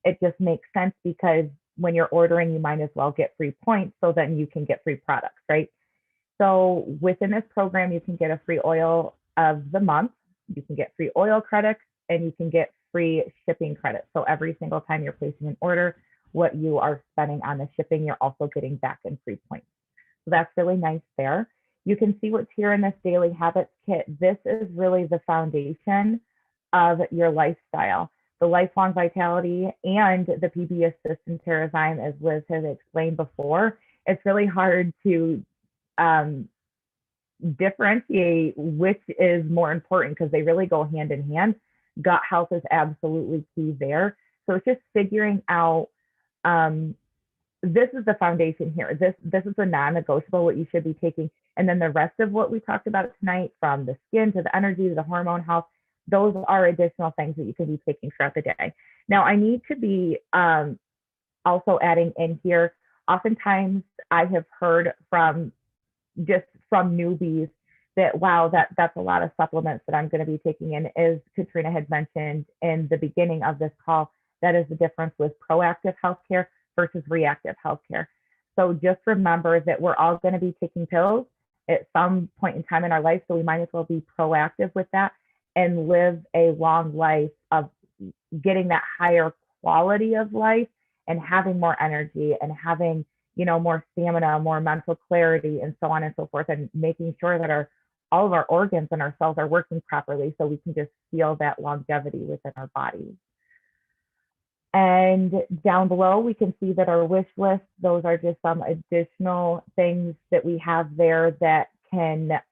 It just makes sense because when you're ordering, you might as well get free points so then you can get free products, right? So within this program, you can get a free oil of the month, you can get free oil credits, and you can get free shipping credits. So every single time you're placing an order, what you are spending on the shipping, you're also getting back in free points. So that's really nice there. You can see what's here in this daily habits kit. This is really the foundation of your lifestyle. The lifelong vitality and the PB assist and Terrazyme, as Liz has explained before, it's really hard to differentiate which is more important because they really go hand in hand. Gut health is absolutely key there. So it's just figuring out, this is the foundation here. This is the non-negotiable, what you should be taking. And then the rest of what we talked about tonight, from the skin to the energy to the hormone health, those are additional things that you can be taking throughout the day. Now, I need to be also adding in here, oftentimes I have heard from newbies that, wow, that's a lot of supplements that I'm going to be taking in. As Katrina had mentioned in the beginning of this call, that is the difference with proactive healthcare versus reactive healthcare. So just remember that we're all going to be taking pills at some point in time in our life, so we might as well be proactive with that and live a long life of getting that higher quality of life and having more energy and having, more stamina, more mental clarity, and so on and so forth, and making sure that all of our organs and our cells are working properly so we can just feel that longevity within our bodies. And down below, we can see that our wish list, those are just some additional things that we have there that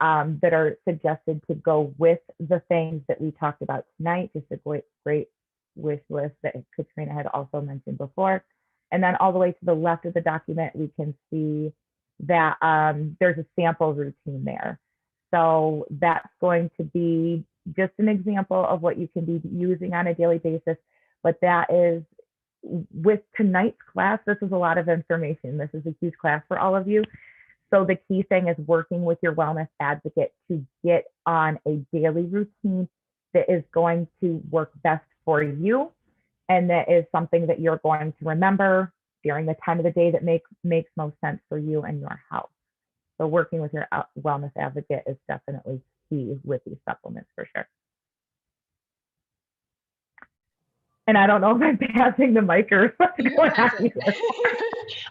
are suggested to go with the things that we talked about tonight. Just a great wish list that Katrina had also mentioned before. And then all the way to the left of the document, we can see that there's a sample routine there. So that's going to be just an example of what you can be using on a daily basis. But that is, with tonight's class, this is a lot of information. This is a huge class for all of you. So the key thing is working with your wellness advocate to get on a daily routine that is going to work best for you. And that is something that you're going to remember during the time of the day that makes most sense for you and your health. So working with your wellness advocate is definitely key with these supplements for sure. And I don't know if I'm passing the mic or what's going on here.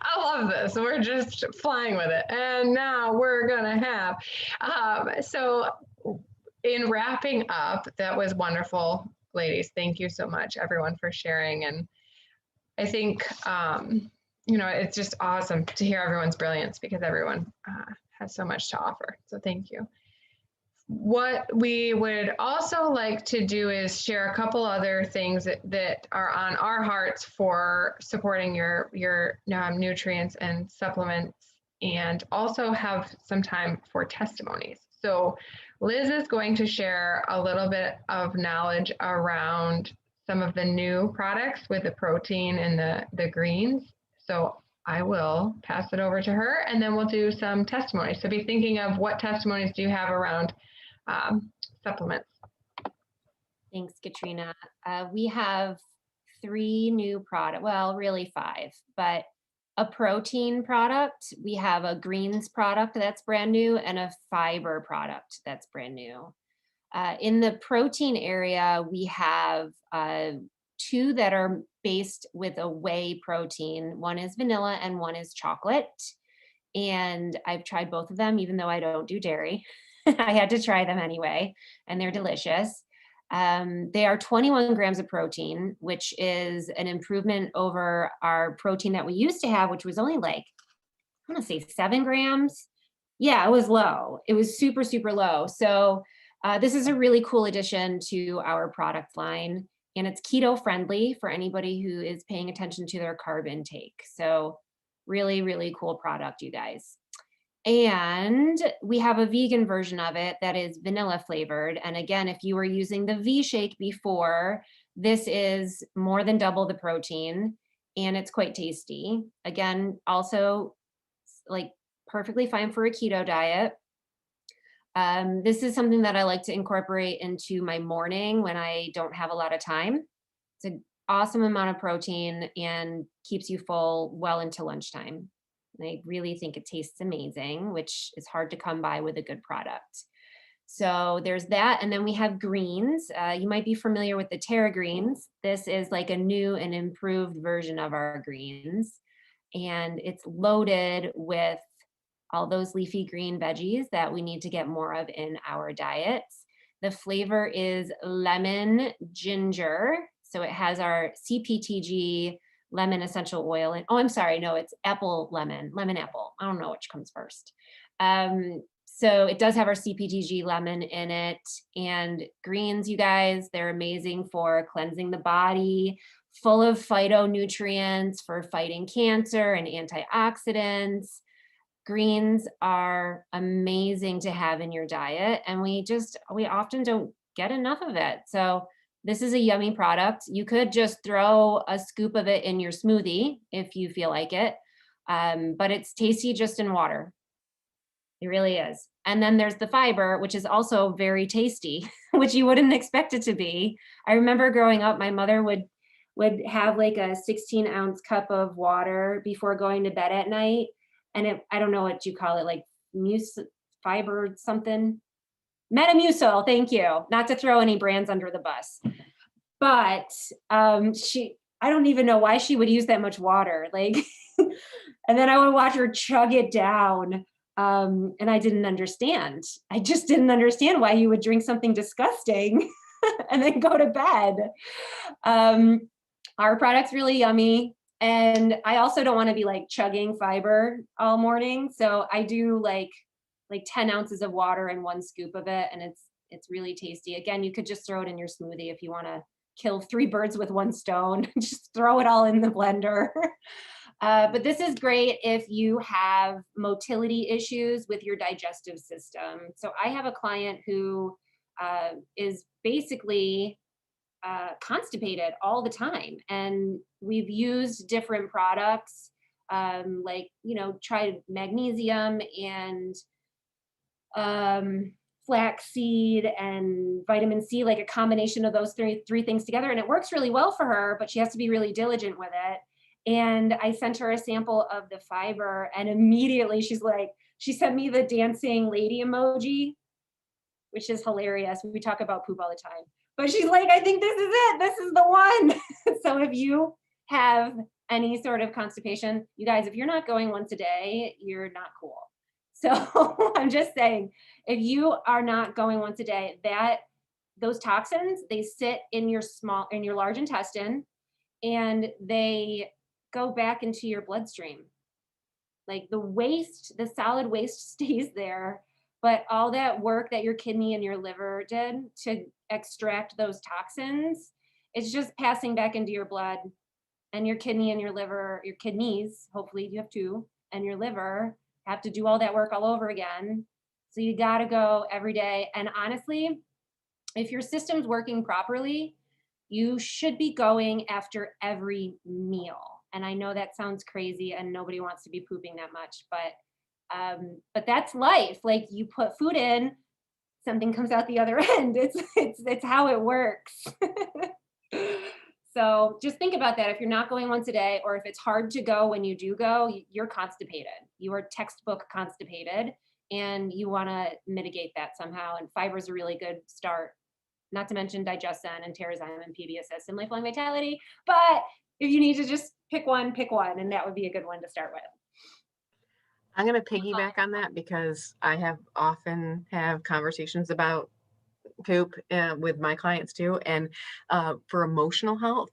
I love this. We're just flying with it. And now we're going to have, so in wrapping up, that was wonderful, ladies. Thank you so much, everyone, for sharing. And I think, it's just awesome to hear everyone's brilliance because everyone has so much to offer. So thank you. what we would also like to do is share a couple other things that are on our hearts for supporting your nutrients and supplements, and also have some time for testimonies. So Liz is going to share a little bit of knowledge around some of the new products with the protein and the greens. So I will pass it over to her, and then we'll do some testimonies. So be thinking of what testimonies do you have around supplements. Thanks, Katrina. We have 3 new products, well, really 5, but a protein product, we have a greens product that's brand new, and a fiber product that's brand new. In the protein area, we have 2 that are based with a whey protein. One is vanilla and one is chocolate. And I've tried both of them, even though I don't do dairy. I had to try them anyway, and they're delicious. They are 21 grams of protein, which is an improvement over our protein that we used to have, which was only like, I'm gonna say 7 grams. Yeah, it was low. It was super, super low. So this is a really cool addition to our product line, and it's keto friendly for anybody who is paying attention to their carb intake. So really, really cool product, you guys. And we have a vegan version of it that is vanilla flavored. And again, if you were using the V-Shake before, this is more than double the protein, and it's quite tasty. Again, also like perfectly fine for a keto diet. This is something that I like to incorporate into my morning when I don't have a lot of time. It's an awesome amount of protein and keeps you full well into lunchtime. I really think it tastes amazing, which is hard to come by with a good product. So there's that. And then we have greens. You might be familiar with the Terra greens. This is like a new and improved version of our greens. And it's loaded with all those leafy green veggies that we need to get more of in our diets. The flavor is lemon ginger. So it has our CPTG lemon essential oil. And oh, I'm sorry, no, it's lemon apple. I don't know which comes first. So it does have our CPTG lemon in it. And greens, you guys, they're amazing for cleansing the body, full of phytonutrients for fighting cancer and antioxidants. Greens are amazing to have in your diet, and we often don't get enough of it. So this is a yummy product. You could just throw a scoop of it in your smoothie if you feel like it, but it's tasty just in water. It really is. And then there's the fiber, which is also very tasty, which you wouldn't expect it to be. I remember growing up, my mother would have like a 16-ounce cup of water before going to bed at night. And I don't know what you call it, like fiber something. Metamucil, thank you. Not to throw any brands under the bus. But I don't even know why she would use that much water. Like, and then I would watch her chug it down. And I didn't understand. I just didn't understand why you would drink something disgusting and then go to bed. Our product's really yummy. And I also don't want to be like chugging fiber all morning. So I do like 10 ounces of water and 1 scoop of it. And it's really tasty. Again, you could just throw it in your smoothie if you want to kill 3 birds with 1 stone. Just throw it all in the blender. But this is great if you have motility issues with your digestive system. So I have a client who is basically constipated all the time. And we've used different products, tried magnesium and flaxseed and vitamin C, like a combination of those three things together. And it works really well for her, but she has to be really diligent with it. And I sent her a sample of the fiber, and immediately she sent me the dancing lady emoji, which is hilarious. We talk about poop all the time. But she's like, I think this is it. This is the one. So if you have any sort of constipation, you guys, if you're not going once a day, you're not cool. So I'm just saying, if you are not going once a day, those toxins, they sit in your large intestine, and they go back into your bloodstream. Like the solid waste stays there but all that work that your kidney and your liver did to extract those toxins, it's just passing back into your blood, and your kidney and your liver, your kidneys, hopefully you have two, and your liver have to do all that work all over again. So you got to go every day. And honestly, if your system's working properly, you should be going after every meal. And I know that sounds crazy and nobody wants to be pooping that much, but that's life. Like, you put food in, something comes out the other end. It's how it works. So just think about that. If you're not going once a day, or if it's hard to go when you do go, you're constipated. You are textbook constipated, and you want to mitigate that somehow. And fiber is a really good start. Not to mention Digestin and Terrazyme and PB Assist and Lifelong Vitality. But if you need to just pick one, and that would be a good one to start with. I'm going to piggyback on that because I have often have conversations about poop with my clients too. And for emotional health,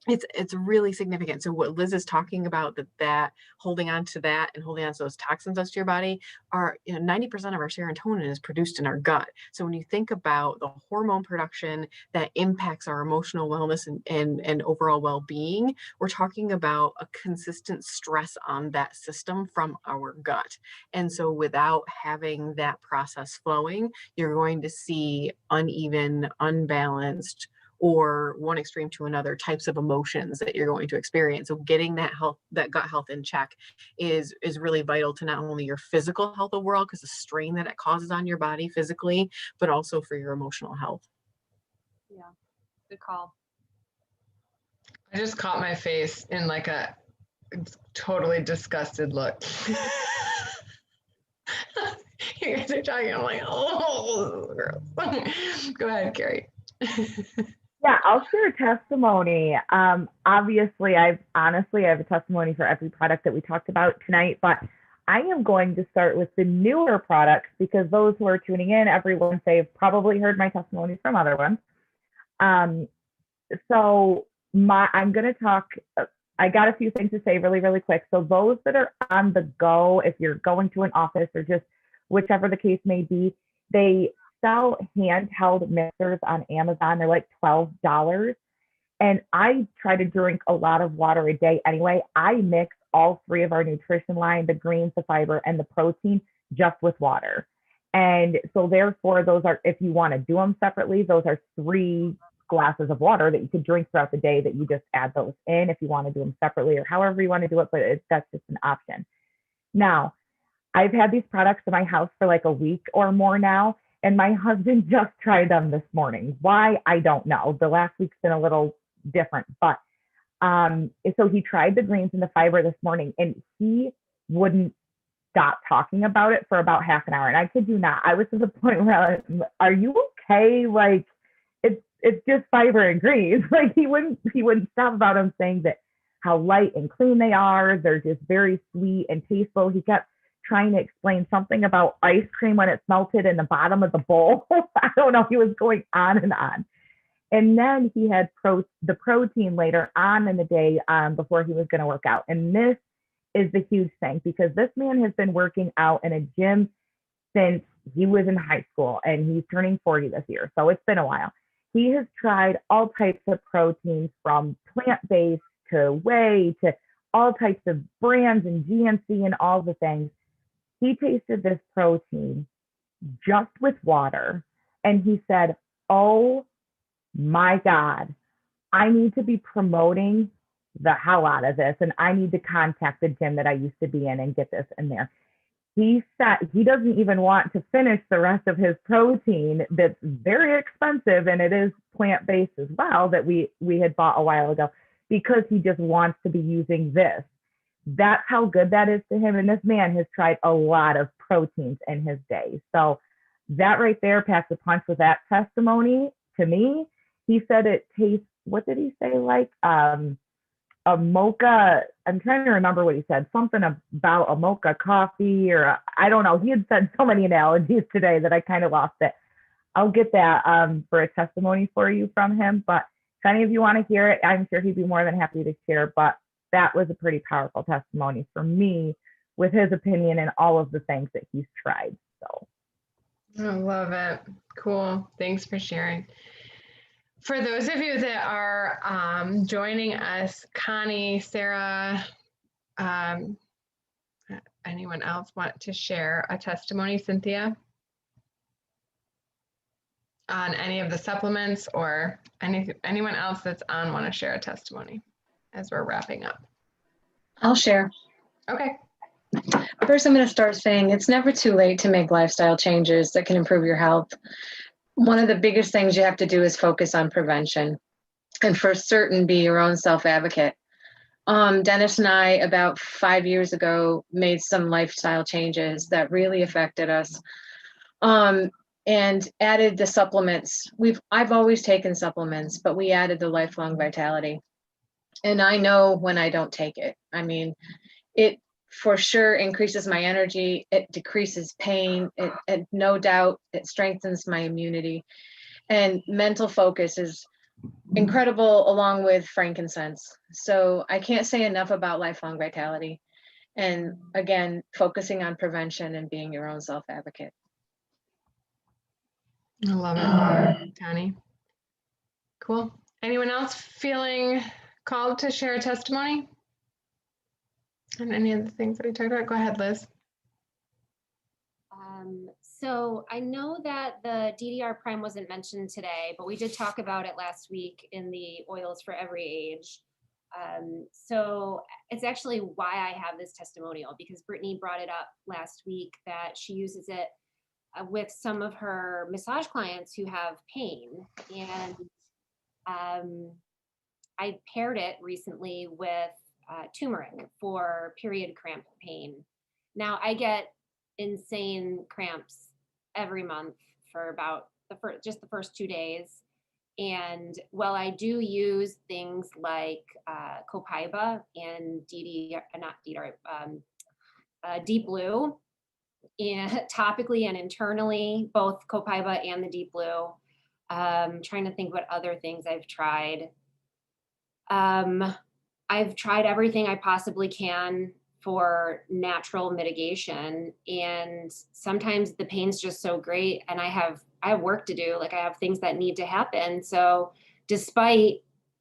it's really significant. So what Liz is talking about, that holding on to that and holding on to those toxins that's to your body are, 90% of our serotonin is produced in our gut. So when you think about the hormone production that impacts our emotional wellness and overall well-being, we're talking about a consistent stress on that system from our gut. And so without having that process flowing, you're going to see uneven, unbalanced, or one extreme to another types of emotions that you're going to experience. So getting that gut health in check is really vital to not only your physical health overall, because the strain that it causes on your body physically, but also for your emotional health. Yeah, good call. I just caught my face in like a totally disgusted look. You guys are talking, I'm like, oh, gross. Go ahead, Carrie. Yeah, I'll share a testimony. Obviously, I have a testimony for every product that we talked about tonight, but I am going to start with the newer products because those who are tuning in, everyone they've probably heard my testimonies from other ones. So I'm going to talk. I got a few things to say really, really quick. So those that are on the go, if you're going to an office or just whichever the case may be, they sell handheld mixers on Amazon. They're like $12. And I try to drink a lot of water a day anyway. I mix all three of our nutrition line, the greens, the fiber, and the protein, just with water. And so therefore, those are, if you want to do them separately, those are 3 glasses of water that you could drink throughout the day that you just add those in if you want to do them separately or however you want to do it, but that's just an option. Now, I've had these products in my house for like a week or more now, and my husband just tried them this morning. Why? I don't know. The last week's been a little different, but so he tried the greens and the fiber this morning, and he wouldn't stop talking about it for about half an hour. And I kid you not, I was to the point where are you okay? Like, it's just fiber and greens. Like, he wouldn't stop about them, saying that how light and clean they are. They're just very sweet and tasteful. He kept trying to explain something about ice cream when it's melted in the bottom of the bowl. I don't know. He was going on and on. And then he had the protein later on in the day before he was going to work out. And this is the huge thing, because this man has been working out in a gym since he was in high school, and he's turning 40 this year. So it's been a while. He has tried all types of proteins, from plant-based to whey to all types of brands and GNC and all the things. He tasted this protein just with water, and he said, oh my God, I need to be promoting the hell out of this, and I need to contact the gym that I used to be in and get this in there. He said he doesn't even want to finish the rest of his protein that's very expensive, and it is plant-based as well, that we had bought a while ago, because he just wants to be using this. That's how good that is to him. And this man has tried a lot of proteins in his day. So that right there packed a punch with that testimony to me. He said it tastes, what did he say? Like a mocha. I'm trying to remember what he said. Something about a mocha coffee, or I don't know. He had said so many analogies today that I kind of lost it. I'll get that for a testimony for you from him. But if any of you want to hear it, I'm sure he'd be more than happy to share. But that was a pretty powerful testimony for me, with his opinion and all of the things that he's tried. So I love it. Cool. Thanks for sharing. For those of you that are joining us, Connie, Sarah, anyone else want to share a testimony, Cynthia, on any of the supplements, or anyone else that's on want to share a testimony as we're wrapping up? I'll share. Okay. First, I'm going to start saying it's never too late to make lifestyle changes that can improve your health. One of the biggest things you have to do is focus on prevention, and for certain, be your own self-advocate. Dennis and I, about 5 years ago, made some lifestyle changes that really affected us, and added the supplements. I've always taken supplements, but we added the Lifelong Vitality. And I know when I don't take it, I mean, it for sure increases my energy, it decreases pain, it no doubt, it strengthens my immunity. And mental focus is incredible, along with frankincense. So I can't say enough about Lifelong Vitality. And again, focusing on prevention and being your own self-advocate. I love it, Connie. Cool. Anyone else feeling called to share a testimony on any of the things that we talked about? Go ahead, Liz. So I know that the DDR prime wasn't mentioned today, but we did talk about it last week in the oils for every age. So it's actually why I have this testimonial, because Brittany brought it up last week that she uses it with some of her massage clients who have pain. And I paired it recently with turmeric for period cramp pain. Now I get insane cramps every month for about the first 2 days. And while I do use things like copaiba and Deep Blue, and topically and internally, both copaiba and the Deep Blue. Trying to think what other things I've tried. I've tried everything I possibly can for natural mitigation, and sometimes the pain's just so great, and I have work to do. Like, I have things that need to happen. So despite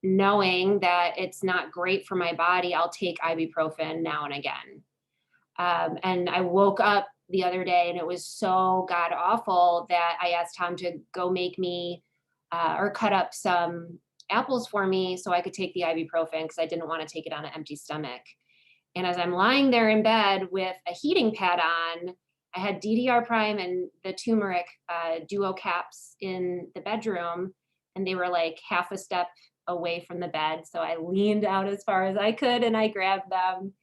knowing that it's not great for my body, I'll take ibuprofen now and again. And I woke up the other day and it was so god awful that I asked Tom to go make me or cut up some apples for me so I could take the ibuprofen, because I didn't want to take it on an empty stomach. And as I'm lying there in bed with a heating pad on, I had DDR prime and the turmeric duo caps in the bedroom, and they were like half a step away from the bed. So I leaned out as far as I could and I grabbed them,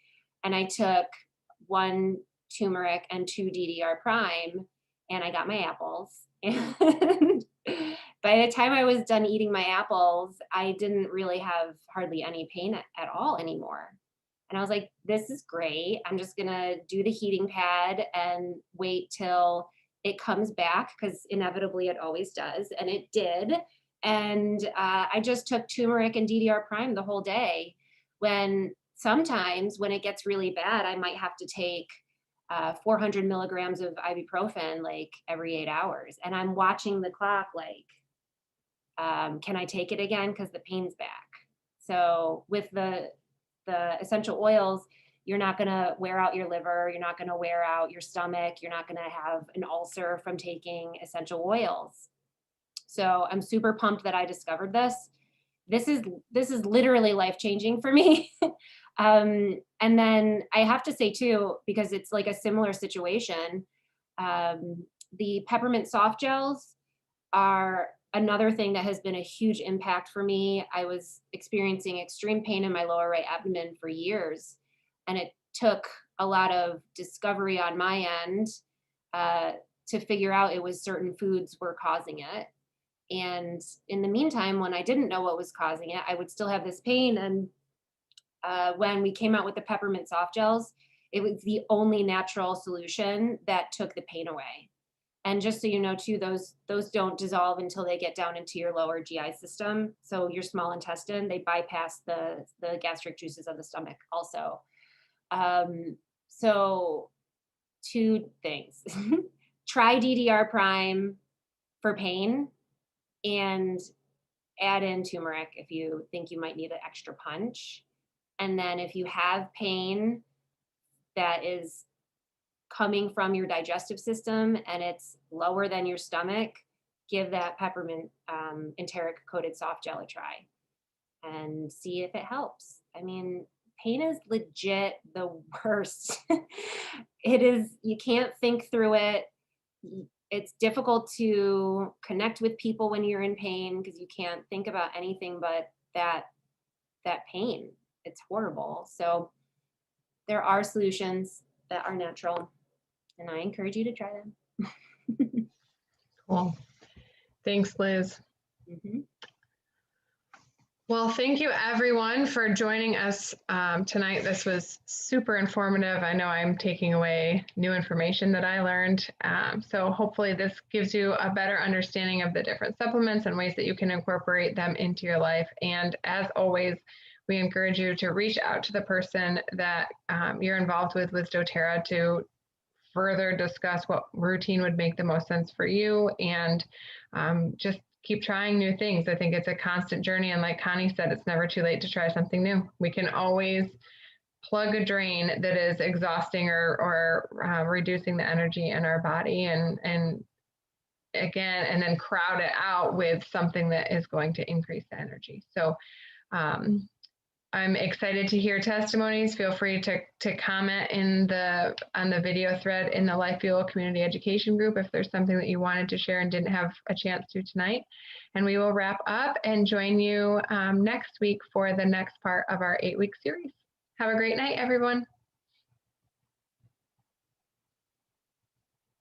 and I took 1 turmeric and 2 DDR prime, and I got my apples. And by the time I was done eating my apples, I didn't really have hardly any pain at all anymore. And I was like, this is great. I'm just gonna do the heating pad and wait till it comes back, because inevitably it always does. And it did. And I just took turmeric and DDR prime the whole day, when sometimes when it gets really bad, I might have to take 400 milligrams of ibuprofen like every 8 hours. And I'm watching the clock like, can I take it again? Because the pain's back. So with the essential oils, you're not going to wear out your liver. You're not going to wear out your stomach. You're not going to have an ulcer from taking essential oils. So I'm super pumped that I discovered this. This is literally life-changing for me. And then I have to say too, because it's like a similar situation, the peppermint soft gels are another thing that has been a huge impact for me. I was experiencing extreme pain in my lower right abdomen for years, and it took a lot of discovery on my end to figure out it was certain foods were causing it. And in the meantime, when I didn't know what was causing it, I would still have this pain. And when we came out with the peppermint soft gels, it was the only natural solution that took the pain away. And just so you know too, those don't dissolve until they get down into your lower GI system. So your small intestine, they bypass the gastric juices of the stomach also. So 2 things. try DDR prime for pain and add in turmeric if you think you might need an extra punch. And then if you have pain that is coming from your digestive system and it's lower than your stomach, give that peppermint enteric coated soft gel a try and see if it helps. I mean, pain is legit the worst. It is, you can't think through it. It's difficult to connect with people when you're in pain because you can't think about anything but that pain. It's horrible. So there are solutions that are natural, and I encourage you to try them. Cool. Thanks, Liz. Mm-hmm. Well, thank you everyone for joining us tonight. This was super informative. I know I'm taking away new information that I learned. So hopefully this gives you a better understanding of the different supplements and ways that you can incorporate them into your life. And as always, we encourage you to reach out to the person that you're involved with doTERRA to further discuss what routine would make the most sense for you, and just keep trying new things. I think it's a constant journey. And like Connie said, it's never too late to try something new. We can always plug a drain that is exhausting or reducing the energy in our body and again, and then crowd it out with something that is going to increase the energy. So I'm excited to hear testimonies. Feel free to comment on the video thread in the Life Fuel Community Education Group if there's something that you wanted to share and didn't have a chance to tonight. And we will wrap up and join you next week for the next part of our 8-week series. Have a great night, everyone.